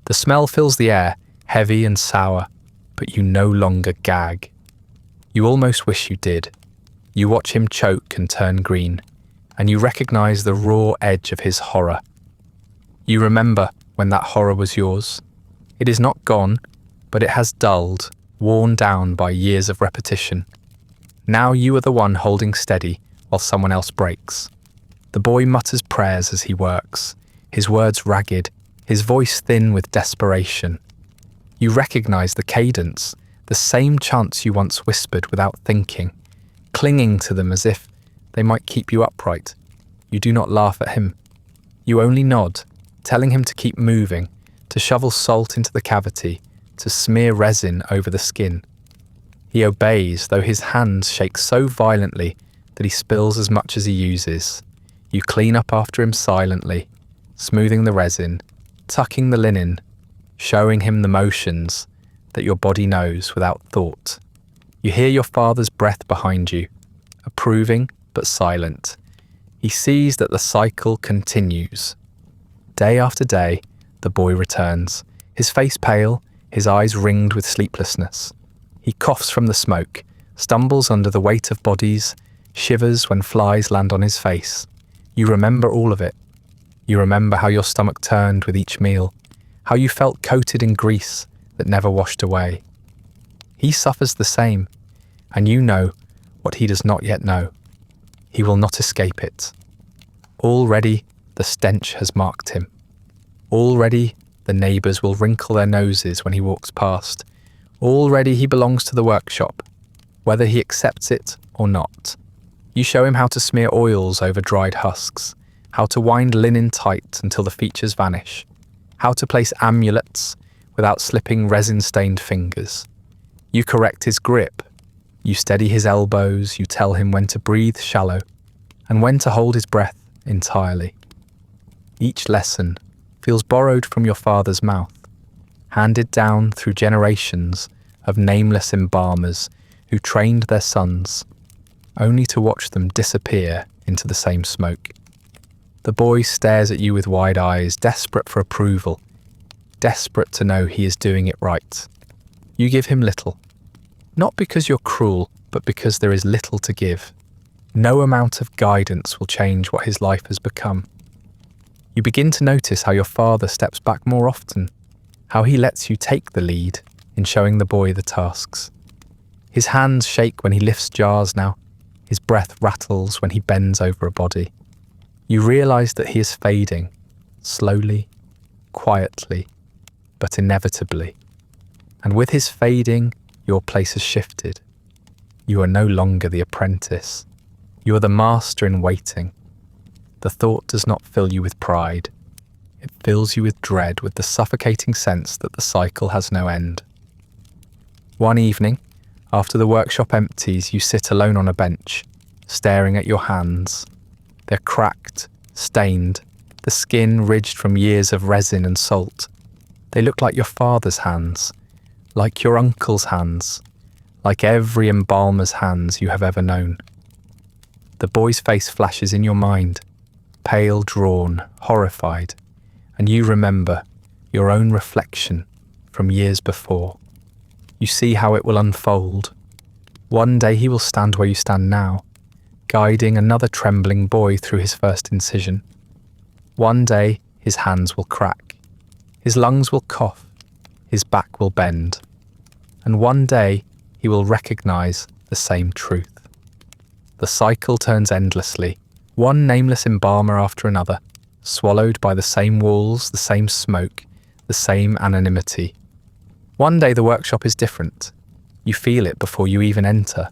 The smell fills the air, heavy and sour, but you no longer gag. You almost wish you did. You watch him choke and turn green, and you recognize the raw edge of his horror. You remember when that horror was yours. It is not gone, but it has dulled, worn down by years of repetition. Now you are the one holding steady while someone else breaks. The boy mutters prayers as he works, his words ragged, his voice thin with desperation. You recognize the cadence, the same chants you once whispered without thinking, clinging to them as if they might keep you upright. You do not laugh at him. You only nod, telling him to keep moving, to shovel salt into the cavity, to smear resin over the skin. He obeys, though his hands shake so violently that he spills as much as he uses. You clean up after him silently, smoothing the resin, tucking the linen, showing him the motions that your body knows without thought. You hear your father's breath behind you, approving but silent. He sees that the cycle continues. Day after day, the boy returns, his face pale, his eyes ringed with sleeplessness. He coughs from the smoke, stumbles under the weight of bodies, shivers when flies land on his face. You remember all of it. You remember how your stomach turned with each meal, how you felt coated in grease that never washed away. He suffers the same, and you know what he does not yet know. He will not escape it. Already the stench has marked him. Already the neighbours will wrinkle their noses when he walks past. Already he belongs to the workshop, whether he accepts it or not. You show him how to smear oils over dried husks, how to wind linen tight until the features vanish, how to place amulets without slipping resin-stained fingers. You correct his grip, you steady his elbows, you tell him when to breathe shallow and when to hold his breath entirely. Each lesson feels borrowed from your father's mouth, handed down through generations of nameless embalmers who trained their sons, only to watch them disappear into the same smoke. The boy stares at you with wide eyes, desperate for approval, desperate to know he is doing it right. You give him little, not because you're cruel, but because there is little to give. No amount of guidance will change what his life has become. You begin to notice how your father steps back more often, how he lets you take the lead in showing the boy the tasks. His hands shake when he lifts jars now, his breath rattles when he bends over a body. You realise that he is fading, slowly, quietly, but inevitably. And with his fading, your place has shifted. You are no longer the apprentice. You are the master in waiting. The thought does not fill you with pride. It fills you with dread, with the suffocating sense that the cycle has no end. One evening, after the workshop empties, you sit alone on a bench, staring at your hands. They're cracked, stained, the skin ridged from years of resin and salt. They look like your father's hands, like your uncle's hands, like every embalmer's hands you have ever known. The boy's face flashes in your mind, pale, drawn, horrified, and you remember your own reflection from years before. You see how it will unfold. One day he will stand where you stand now, guiding another trembling boy through his first incision. One day his hands will crack, his lungs will cough, his back will bend, and one day he will recognize the same truth. The cycle turns endlessly, one nameless embalmer after another, swallowed by the same walls, the same smoke, the same anonymity. One day the workshop is different. You feel it before you even enter.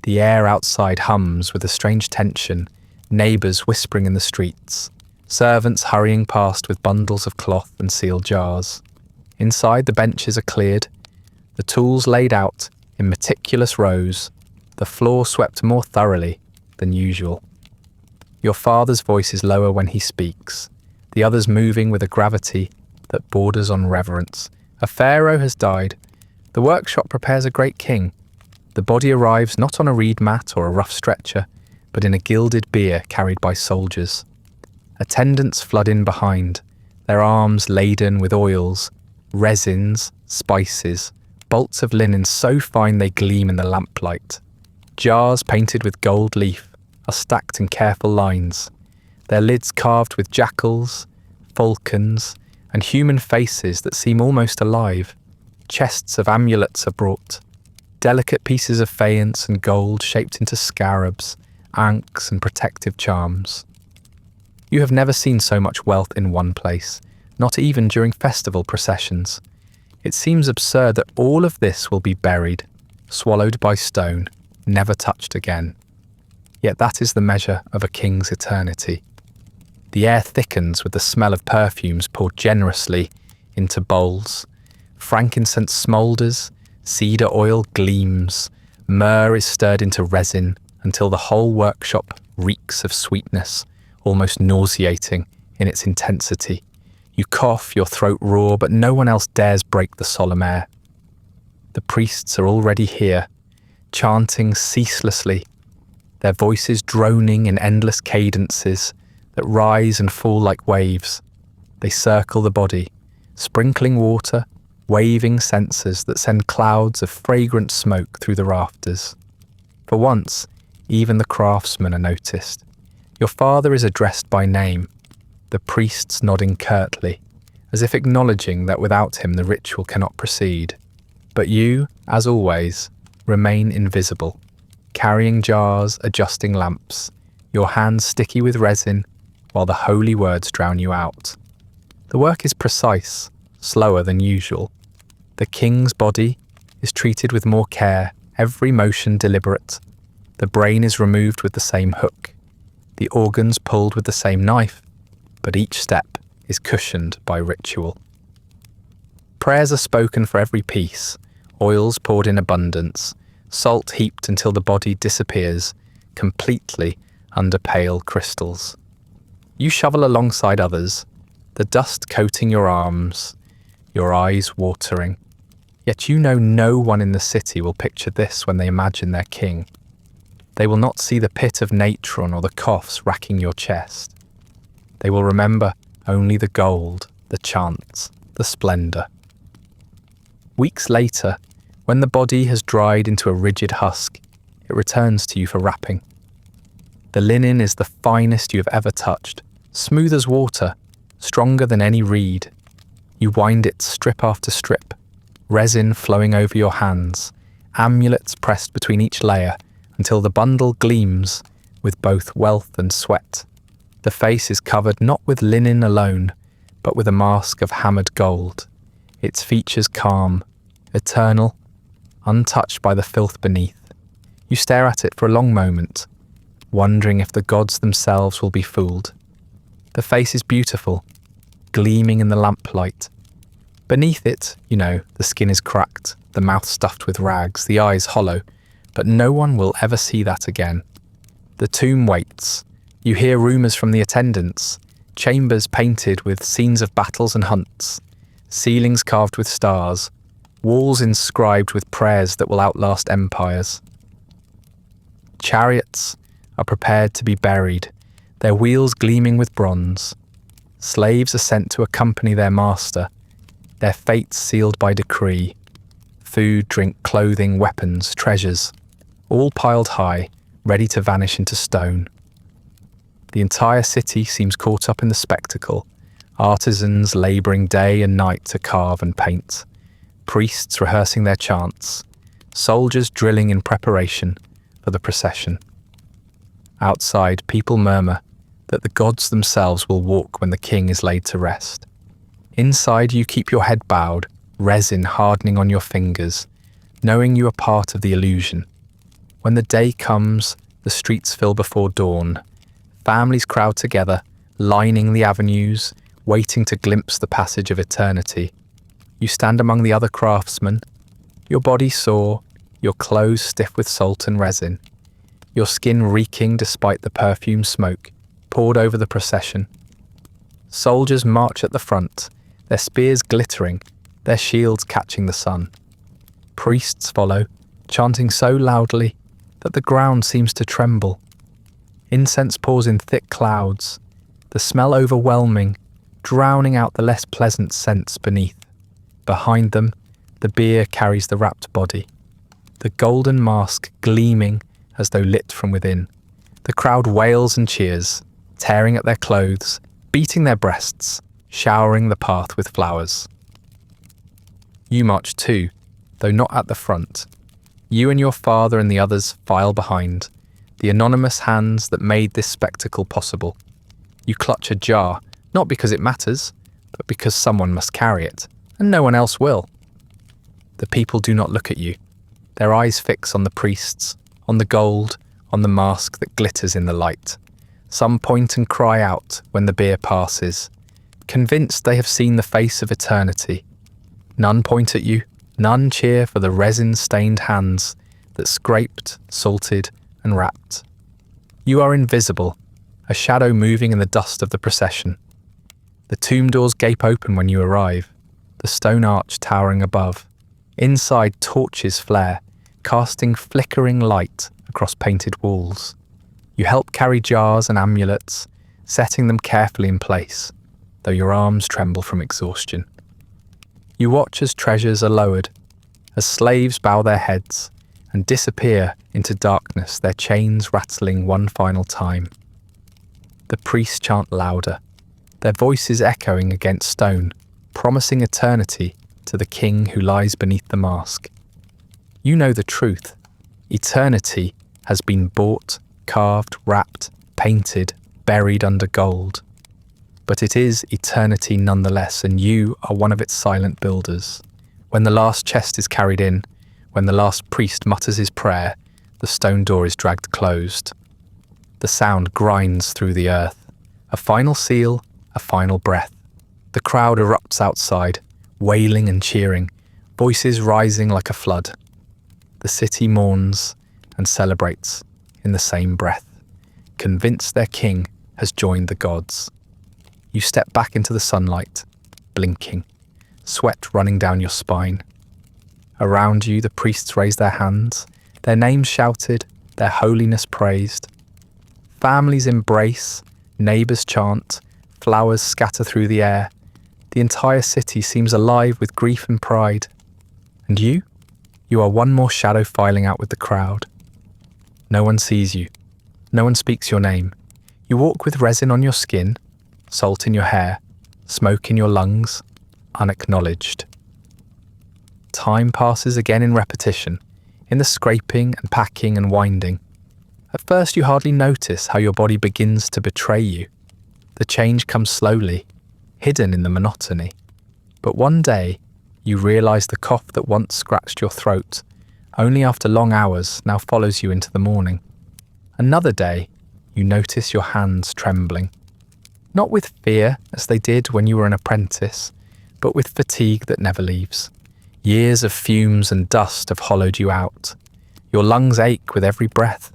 The air outside hums with a strange tension, neighbours whispering in the streets, servants hurrying past with bundles of cloth and sealed jars. Inside, the benches are cleared, the tools laid out in meticulous rows, the floor swept more thoroughly than usual. Your father's voice is lower when he speaks, the others moving with a gravity that borders on reverence. A pharaoh has died. The workshop prepares a great king. The body arrives not on a reed mat or a rough stretcher, but in a gilded bier carried by soldiers. Attendants flood in behind, their arms laden with oils, resins, spices, bolts of linen so fine they gleam in the lamplight. Jars painted with gold leaf are stacked in careful lines, their lids carved with jackals, falcons, and human faces that seem almost alive. Chests of amulets are brought, delicate pieces of faience and gold shaped into scarabs, ankhs and protective charms. You have never seen so much wealth in one place, not even during festival processions. It seems absurd that all of this will be buried, swallowed by stone, never touched again. Yet that is the measure of a king's eternity. The air thickens with the smell of perfumes poured generously into bowls. Frankincense smoulders, cedar oil gleams, myrrh is stirred into resin until the whole workshop reeks of sweetness, almost nauseating in its intensity. You cough, your throat raw, but no one else dares break the solemn air. The priests are already here, chanting ceaselessly, their voices droning in endless cadences that rise and fall like waves. They circle the body, sprinkling water, waving censers that send clouds of fragrant smoke through the rafters. For once, even the craftsmen are noticed. Your father is addressed by name, the priests nodding curtly, as if acknowledging that without him the ritual cannot proceed. But you, as always, remain invisible, carrying jars, adjusting lamps, your hands sticky with resin, while the holy words drown you out. The work is precise, slower than usual. The king's body is treated with more care, every motion deliberate. The brain is removed with the same hook, the organs pulled with the same knife, but each step is cushioned by ritual. Prayers are spoken for every piece, oils poured in abundance, salt heaped until the body disappears completely under pale crystals. You shovel alongside others, the dust coating your arms, your eyes watering. Yet you know no one in the city will picture this when they imagine their king. They will not see the pit of natron or the coughs racking your chest. They will remember only the gold, the chants, the splendour. Weeks later, when the body has dried into a rigid husk, it returns to you for wrapping. The linen is the finest you have ever touched, smooth as water, stronger than any reed. You wind it strip after strip, resin flowing over your hands, amulets pressed between each layer until the bundle gleams with both wealth and sweat. The face is covered not with linen alone, but with a mask of hammered gold, its features calm, eternal, untouched by the filth beneath. You stare at it for a long moment, wondering if the gods themselves will be fooled. The face is beautiful, gleaming in the lamplight. Beneath it, the skin is cracked, the mouth stuffed with rags, the eyes hollow, but no one will ever see that again. The tomb waits. You hear rumours from the attendants, chambers painted with scenes of battles and hunts, ceilings carved with stars, walls inscribed with prayers that will outlast empires. Chariots are prepared to be buried, their wheels gleaming with bronze. Slaves are sent to accompany their master, their fates sealed by decree. Food, drink, clothing, weapons, treasures, all piled high, ready to vanish into stone. The entire city seems caught up in the spectacle, artisans labouring day and night to carve and paint, priests rehearsing their chants, soldiers drilling in preparation for the procession. Outside, people murmur that the gods themselves will walk when the king is laid to rest. Inside, you keep your head bowed, resin hardening on your fingers, knowing you are part of the illusion. When the day comes, the streets fill before dawn. Families crowd together, lining the avenues, waiting to glimpse the passage of eternity. You stand among the other craftsmen, your body sore, your clothes stiff with salt and resin, your skin reeking despite the perfume smoke poured over the procession. Soldiers march at the front, their spears glittering, their shields catching the sun. Priests follow, chanting so loudly that the ground seems to tremble. Incense pours in thick clouds, the smell overwhelming, drowning out the less pleasant scents beneath. Behind them, the bier carries the wrapped body, the golden mask gleaming as though lit from within. The crowd wails and cheers, tearing at their clothes, beating their breasts, showering the path with flowers. You march too, though not at the front. You and your father and the others file behind, the anonymous hands that made this spectacle possible. You clutch a jar, not because it matters, but because someone must carry it, and no one else will. The people do not look at you. Their eyes fix on the priests, on the gold, on the mask that glitters in the light. Some point and cry out when the bier passes, convinced they have seen the face of eternity. None point at you, none cheer for the resin-stained hands that scraped, salted, and wrapped. You are invisible, a shadow moving in the dust of the procession. The tomb doors gape open when you arrive, the stone arch towering above. Inside, torches flare, casting flickering light across painted walls. You help carry jars and amulets, setting them carefully in place, though your arms tremble from exhaustion. You watch as treasures are lowered, as slaves bow their heads and disappear into darkness, their chains rattling one final time. The priests chant louder, their voices echoing against stone, promising eternity to the king who lies beneath the mask. You know the truth. Eternity has been bought, carved, wrapped, painted, buried under gold. But it is eternity nonetheless, and you are one of its silent builders. When the last chest is carried in, when the last priest mutters his prayer, the stone door is dragged closed. The sound grinds through the earth. A final seal, a final breath. The crowd erupts outside, wailing and cheering, voices rising like a flood. The city mourns and celebrates in the same breath, convinced their king has joined the gods. You step back into the sunlight, blinking, sweat running down your spine. Around you, the priests raise their hands, their names shouted, their holiness praised. Families embrace, neighbours chant, flowers scatter through the air. The entire city seems alive with grief and pride. And you? You are one more shadow filing out with the crowd. No one sees you. No one speaks your name. You walk with resin on your skin, salt in your hair, smoke in your lungs, unacknowledged. Time passes again in repetition, in the scraping and packing and winding. At first you hardly notice how your body begins to betray you. The change comes slowly, hidden in the monotony. But one day, you realize the cough that once scratched your throat, only after long hours, now follows you into the morning. Another day, you notice your hands trembling. Not with fear, as they did when you were an apprentice, but with fatigue that never leaves. Years of fumes and dust have hollowed you out. Your lungs ache with every breath,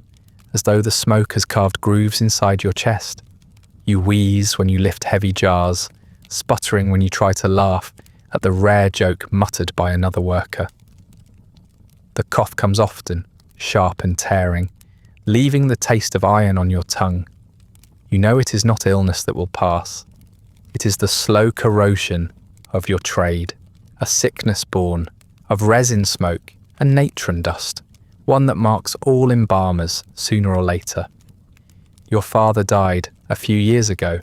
as though the smoke has carved grooves inside your chest. You wheeze when you lift heavy jars, sputtering when you try to laugh at the rare joke muttered by another worker. The cough comes often, sharp and tearing, leaving the taste of iron on your tongue. You know it is not illness that will pass. It is the slow corrosion of your trade, a sickness born of resin smoke and natron dust, one that marks all embalmers sooner or later. Your father died a few years ago,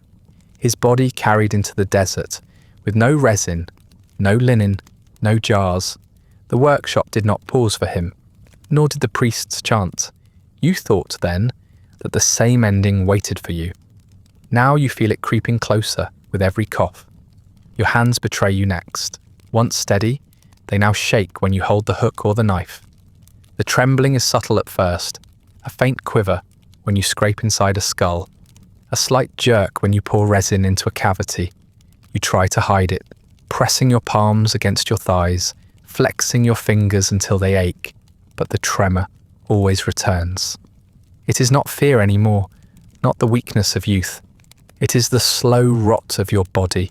his body carried into the desert, with no resin, no linen, no jars. The workshop did not pause for him, nor did the priests chant. You thought then that the same ending waited for you. Now you feel it creeping closer with every cough. Your hands betray you next. Once steady, they now shake when you hold the hook or the knife. The trembling is subtle at first, a faint quiver when you scrape inside a skull, a slight jerk when you pour resin into a cavity. You try to hide it, pressing your palms against your thighs, flexing your fingers until they ache, but the tremor always returns. It is not fear anymore, not the weakness of youth. It is the slow rot of your body,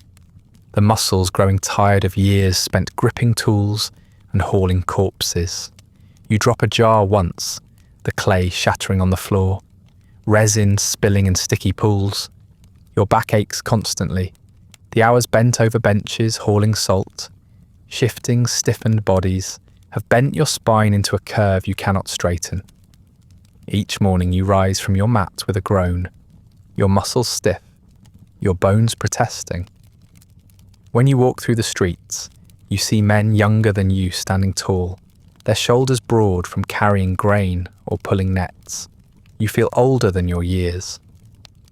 the muscles growing tired of years spent gripping tools and hauling corpses. You drop a jar once, the clay shattering on the floor, resin spilling in sticky pools. Your back aches constantly. The hours bent over benches hauling salt, shifting, stiffened bodies have bent your spine into a curve you cannot straighten. Each morning you rise from your mat with a groan, your muscles stiff, your bones protesting. When you walk through the streets, you see men younger than you standing tall, their shoulders broad from carrying grain or pulling nets. You feel older than your years,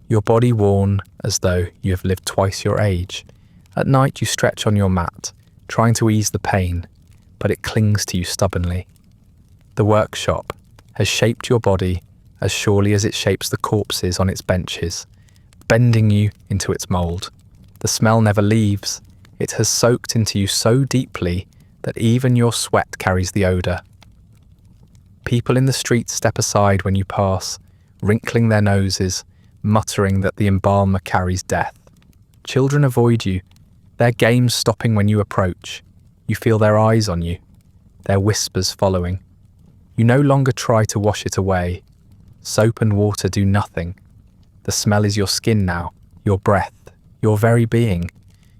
your body worn as though you have lived twice your age. At night you stretch on your mat, trying to ease the pain, but it clings to you stubbornly. The workshop has shaped your body as surely as it shapes the corpses on its benches, bending you into its mould. The smell never leaves. It has soaked into you so deeply that even your sweat carries the odour. People in the streets step aside when you pass, wrinkling their noses, muttering that the embalmer carries death. Children avoid you, their games stopping when you approach. You feel their eyes on you, their whispers following. You no longer try to wash it away. Soap and water do nothing. The smell is your skin now, your breath, your very being.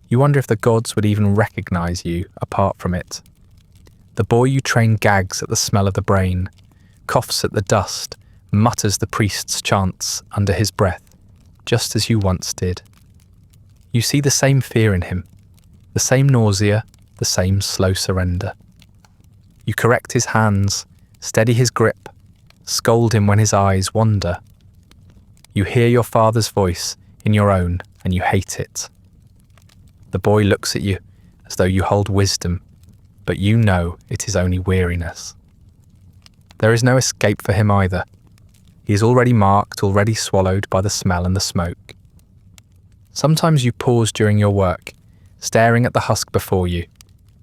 You wonder if the gods would even recognize you apart from it. The boy you train gags at the smell of the brain, coughs at the dust, mutters the priest's chants under his breath, just as you once did. You see the same fear in him, the same nausea, the same slow surrender. You correct his hands, steady his grip, scold him when his eyes wander. You hear your father's voice in your own and you hate it. The boy looks at you as though you hold wisdom, but you know it is only weariness. There is no escape for him either. He is already marked, already swallowed by the smell and the smoke. Sometimes you pause during your work, staring at the husk before you,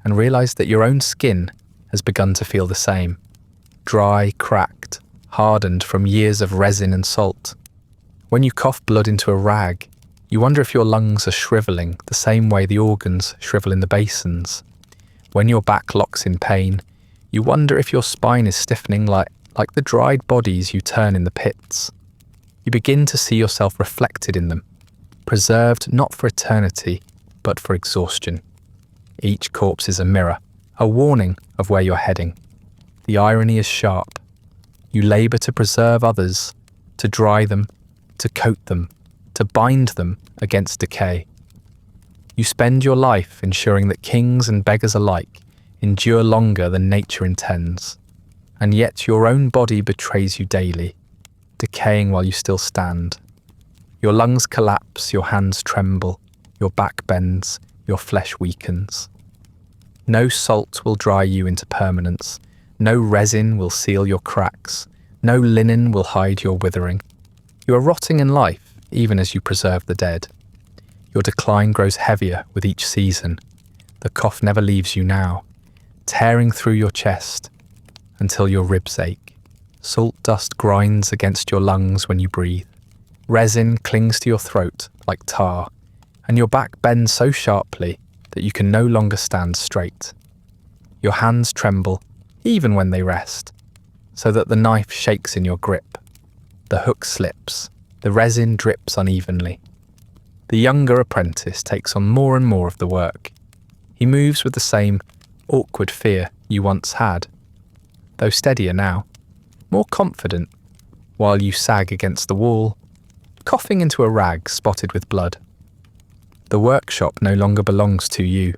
and realize that your own skin has begun to feel the same. Dry, cracked, hardened from years of resin and salt. When you cough blood into a rag, you wonder if your lungs are shriveling the same way the organs shrivel in the basins. When your back locks in pain, you wonder if your spine is stiffening like the dried bodies you turn in the pits. You begin to see yourself reflected in them, preserved not for eternity, but for exhaustion. Each corpse is a mirror, a warning of where you're heading. The irony is sharp. You labour to preserve others, to dry them, to coat them, to bind them against decay. You spend your life ensuring that kings and beggars alike endure longer than nature intends, and yet your own body betrays you daily, decaying while you still stand. Your lungs collapse, your hands tremble, your back bends, your flesh weakens. No salt will dry you into permanence, no resin will seal your cracks, no linen will hide your withering. You are rotting in life, even as you preserve the dead. Your decline grows heavier with each season. The cough never leaves you now, tearing through your chest until your ribs ache. Salt dust grinds against your lungs when you breathe. Resin clings to your throat like tar, and your back bends so sharply that you can no longer stand straight. Your hands tremble, even when they rest, so that the knife shakes in your grip. The hook slips. The resin drips unevenly. The younger apprentice takes on more and more of the work. He moves with the same awkward fear you once had, though steadier now, more confident, while you sag against the wall, coughing into a rag spotted with blood. The workshop no longer belongs to you.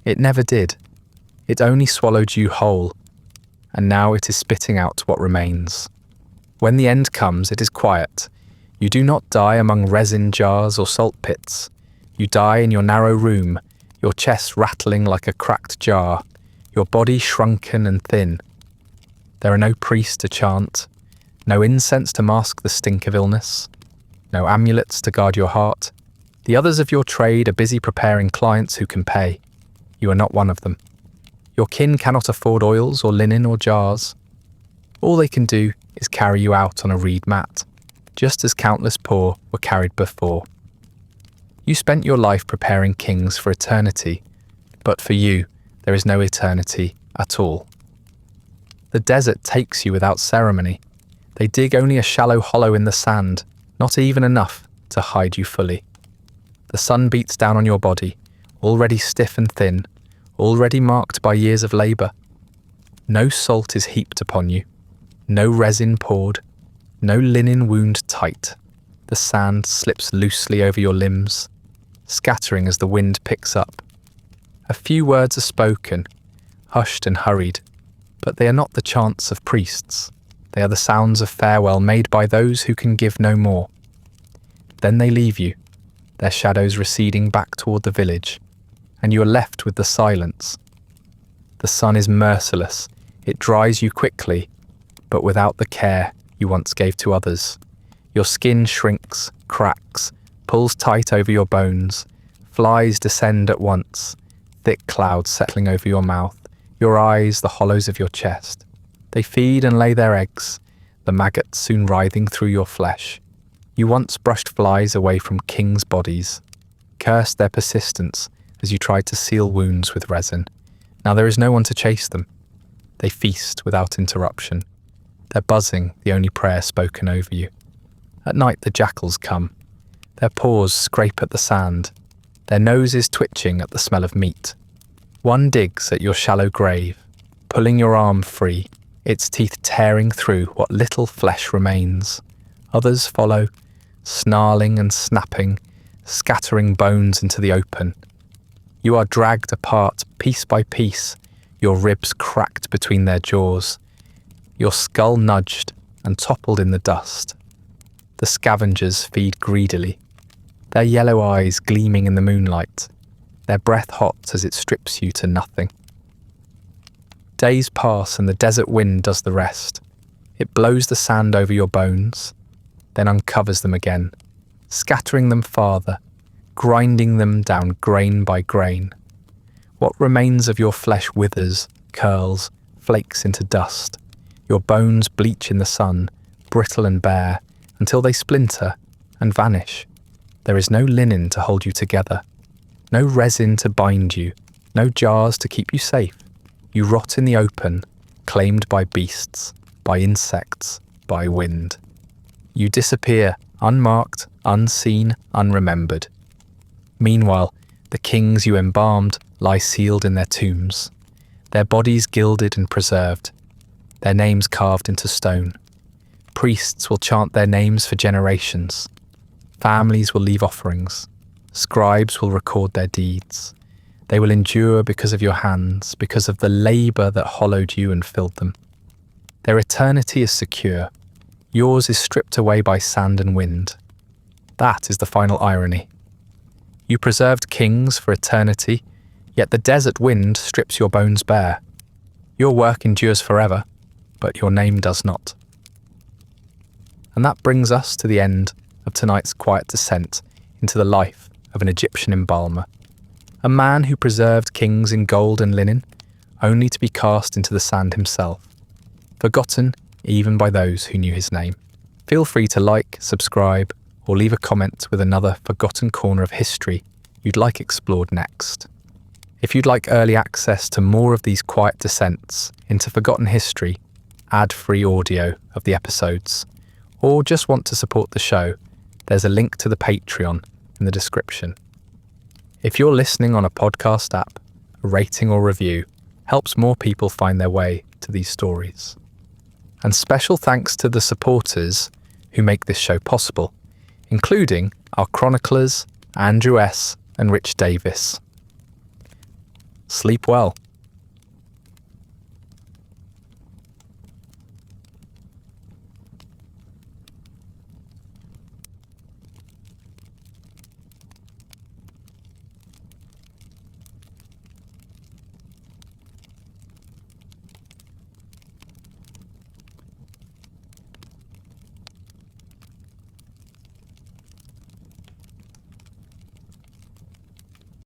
It never did. It only swallowed you whole, and now it is spitting out what remains. When the end comes, it is quiet. You do not die among resin jars or salt pits. You die in your narrow room, your chest rattling like a cracked jar, your body shrunken and thin. There are no priests to chant, no incense to mask the stink of illness, no amulets to guard your heart. The others of your trade are busy preparing clients who can pay. You are not one of them. Your kin cannot afford oils or linen or jars. All they can do is carry you out on a reed mat, just as countless poor were carried before. You spent your life preparing kings for eternity, but for you, there is no eternity at all. The desert takes you without ceremony. They dig only a shallow hollow in the sand, not even enough to hide you fully. The sun beats down on your body, already stiff and thin, already marked by years of labour. No salt is heaped upon you, no resin poured, no linen wound tight. The sand slips loosely over your limbs, scattering as the wind picks up. A few words are spoken, hushed and hurried, but they are not the chants of priests. They are the sounds of farewell made by those who can give no more. Then they leave you, their shadows receding back toward the village, and you are left with the silence. The sun is merciless. It dries you quickly, but without the care you once gave to others. Your skin shrinks, cracks, pulls tight over your bones. Flies descend at once, thick clouds settling over your mouth, your eyes the hollows of your chest. They feed and lay their eggs, the maggots soon writhing through your flesh. You once brushed flies away from kings' bodies, cursed their persistence as you tried to seal wounds with resin. Now there is no one to chase them. They feast without interruption, their buzzing the only prayer spoken over you. At night the jackals come. Their paws scrape at the sand, their noses twitching at the smell of meat. One digs at your shallow grave, pulling your arm free, its teeth tearing through what little flesh remains. Others follow, snarling and snapping, scattering bones into the open. You are dragged apart piece by piece, your ribs cracked between their jaws, your skull nudged and toppled in the dust. The scavengers feed greedily, their yellow eyes gleaming in the moonlight, their breath hot as it strips you to nothing. Days pass and the desert wind does the rest. It blows the sand over your bones, then uncovers them again, scattering them farther, grinding them down grain by grain. What remains of your flesh withers, curls, flakes into dust. Your bones bleach in the sun, brittle and bare, until they splinter and vanish. There is no linen to hold you together, no resin to bind you, no jars to keep you safe. You rot in the open, claimed by beasts, by insects, by wind. You disappear, unmarked, unseen, unremembered. Meanwhile, the kings you embalmed lie sealed in their tombs, their bodies gilded and preserved, their names carved into stone. Priests will chant their names for generations. Families will leave offerings. Scribes will record their deeds. They will endure because of your hands, because of the labour that hollowed you and filled them. Their eternity is secure. Yours is stripped away by sand and wind. That is the final irony. You preserved kings for eternity, yet the desert wind strips your bones bare. Your work endures forever, but your name does not. And that brings us to the end of tonight's quiet descent into the life of an Egyptian embalmer, a man who preserved kings in gold and linen, only to be cast into the sand himself, forgotten even by those who knew his name. Feel free to like, subscribe, or leave a comment with another forgotten corner of history you'd like explored next. If you'd like early access to more of these quiet descents into forgotten history, ad-free audio of the episodes, or just want to support the show, there's a link to the Patreon in the description. If you're listening on a podcast app, a rating or review helps more people find their way to these stories. And special thanks to the supporters who make this show possible, including our chroniclers, Andrew S. and Rich Davis. Sleep well.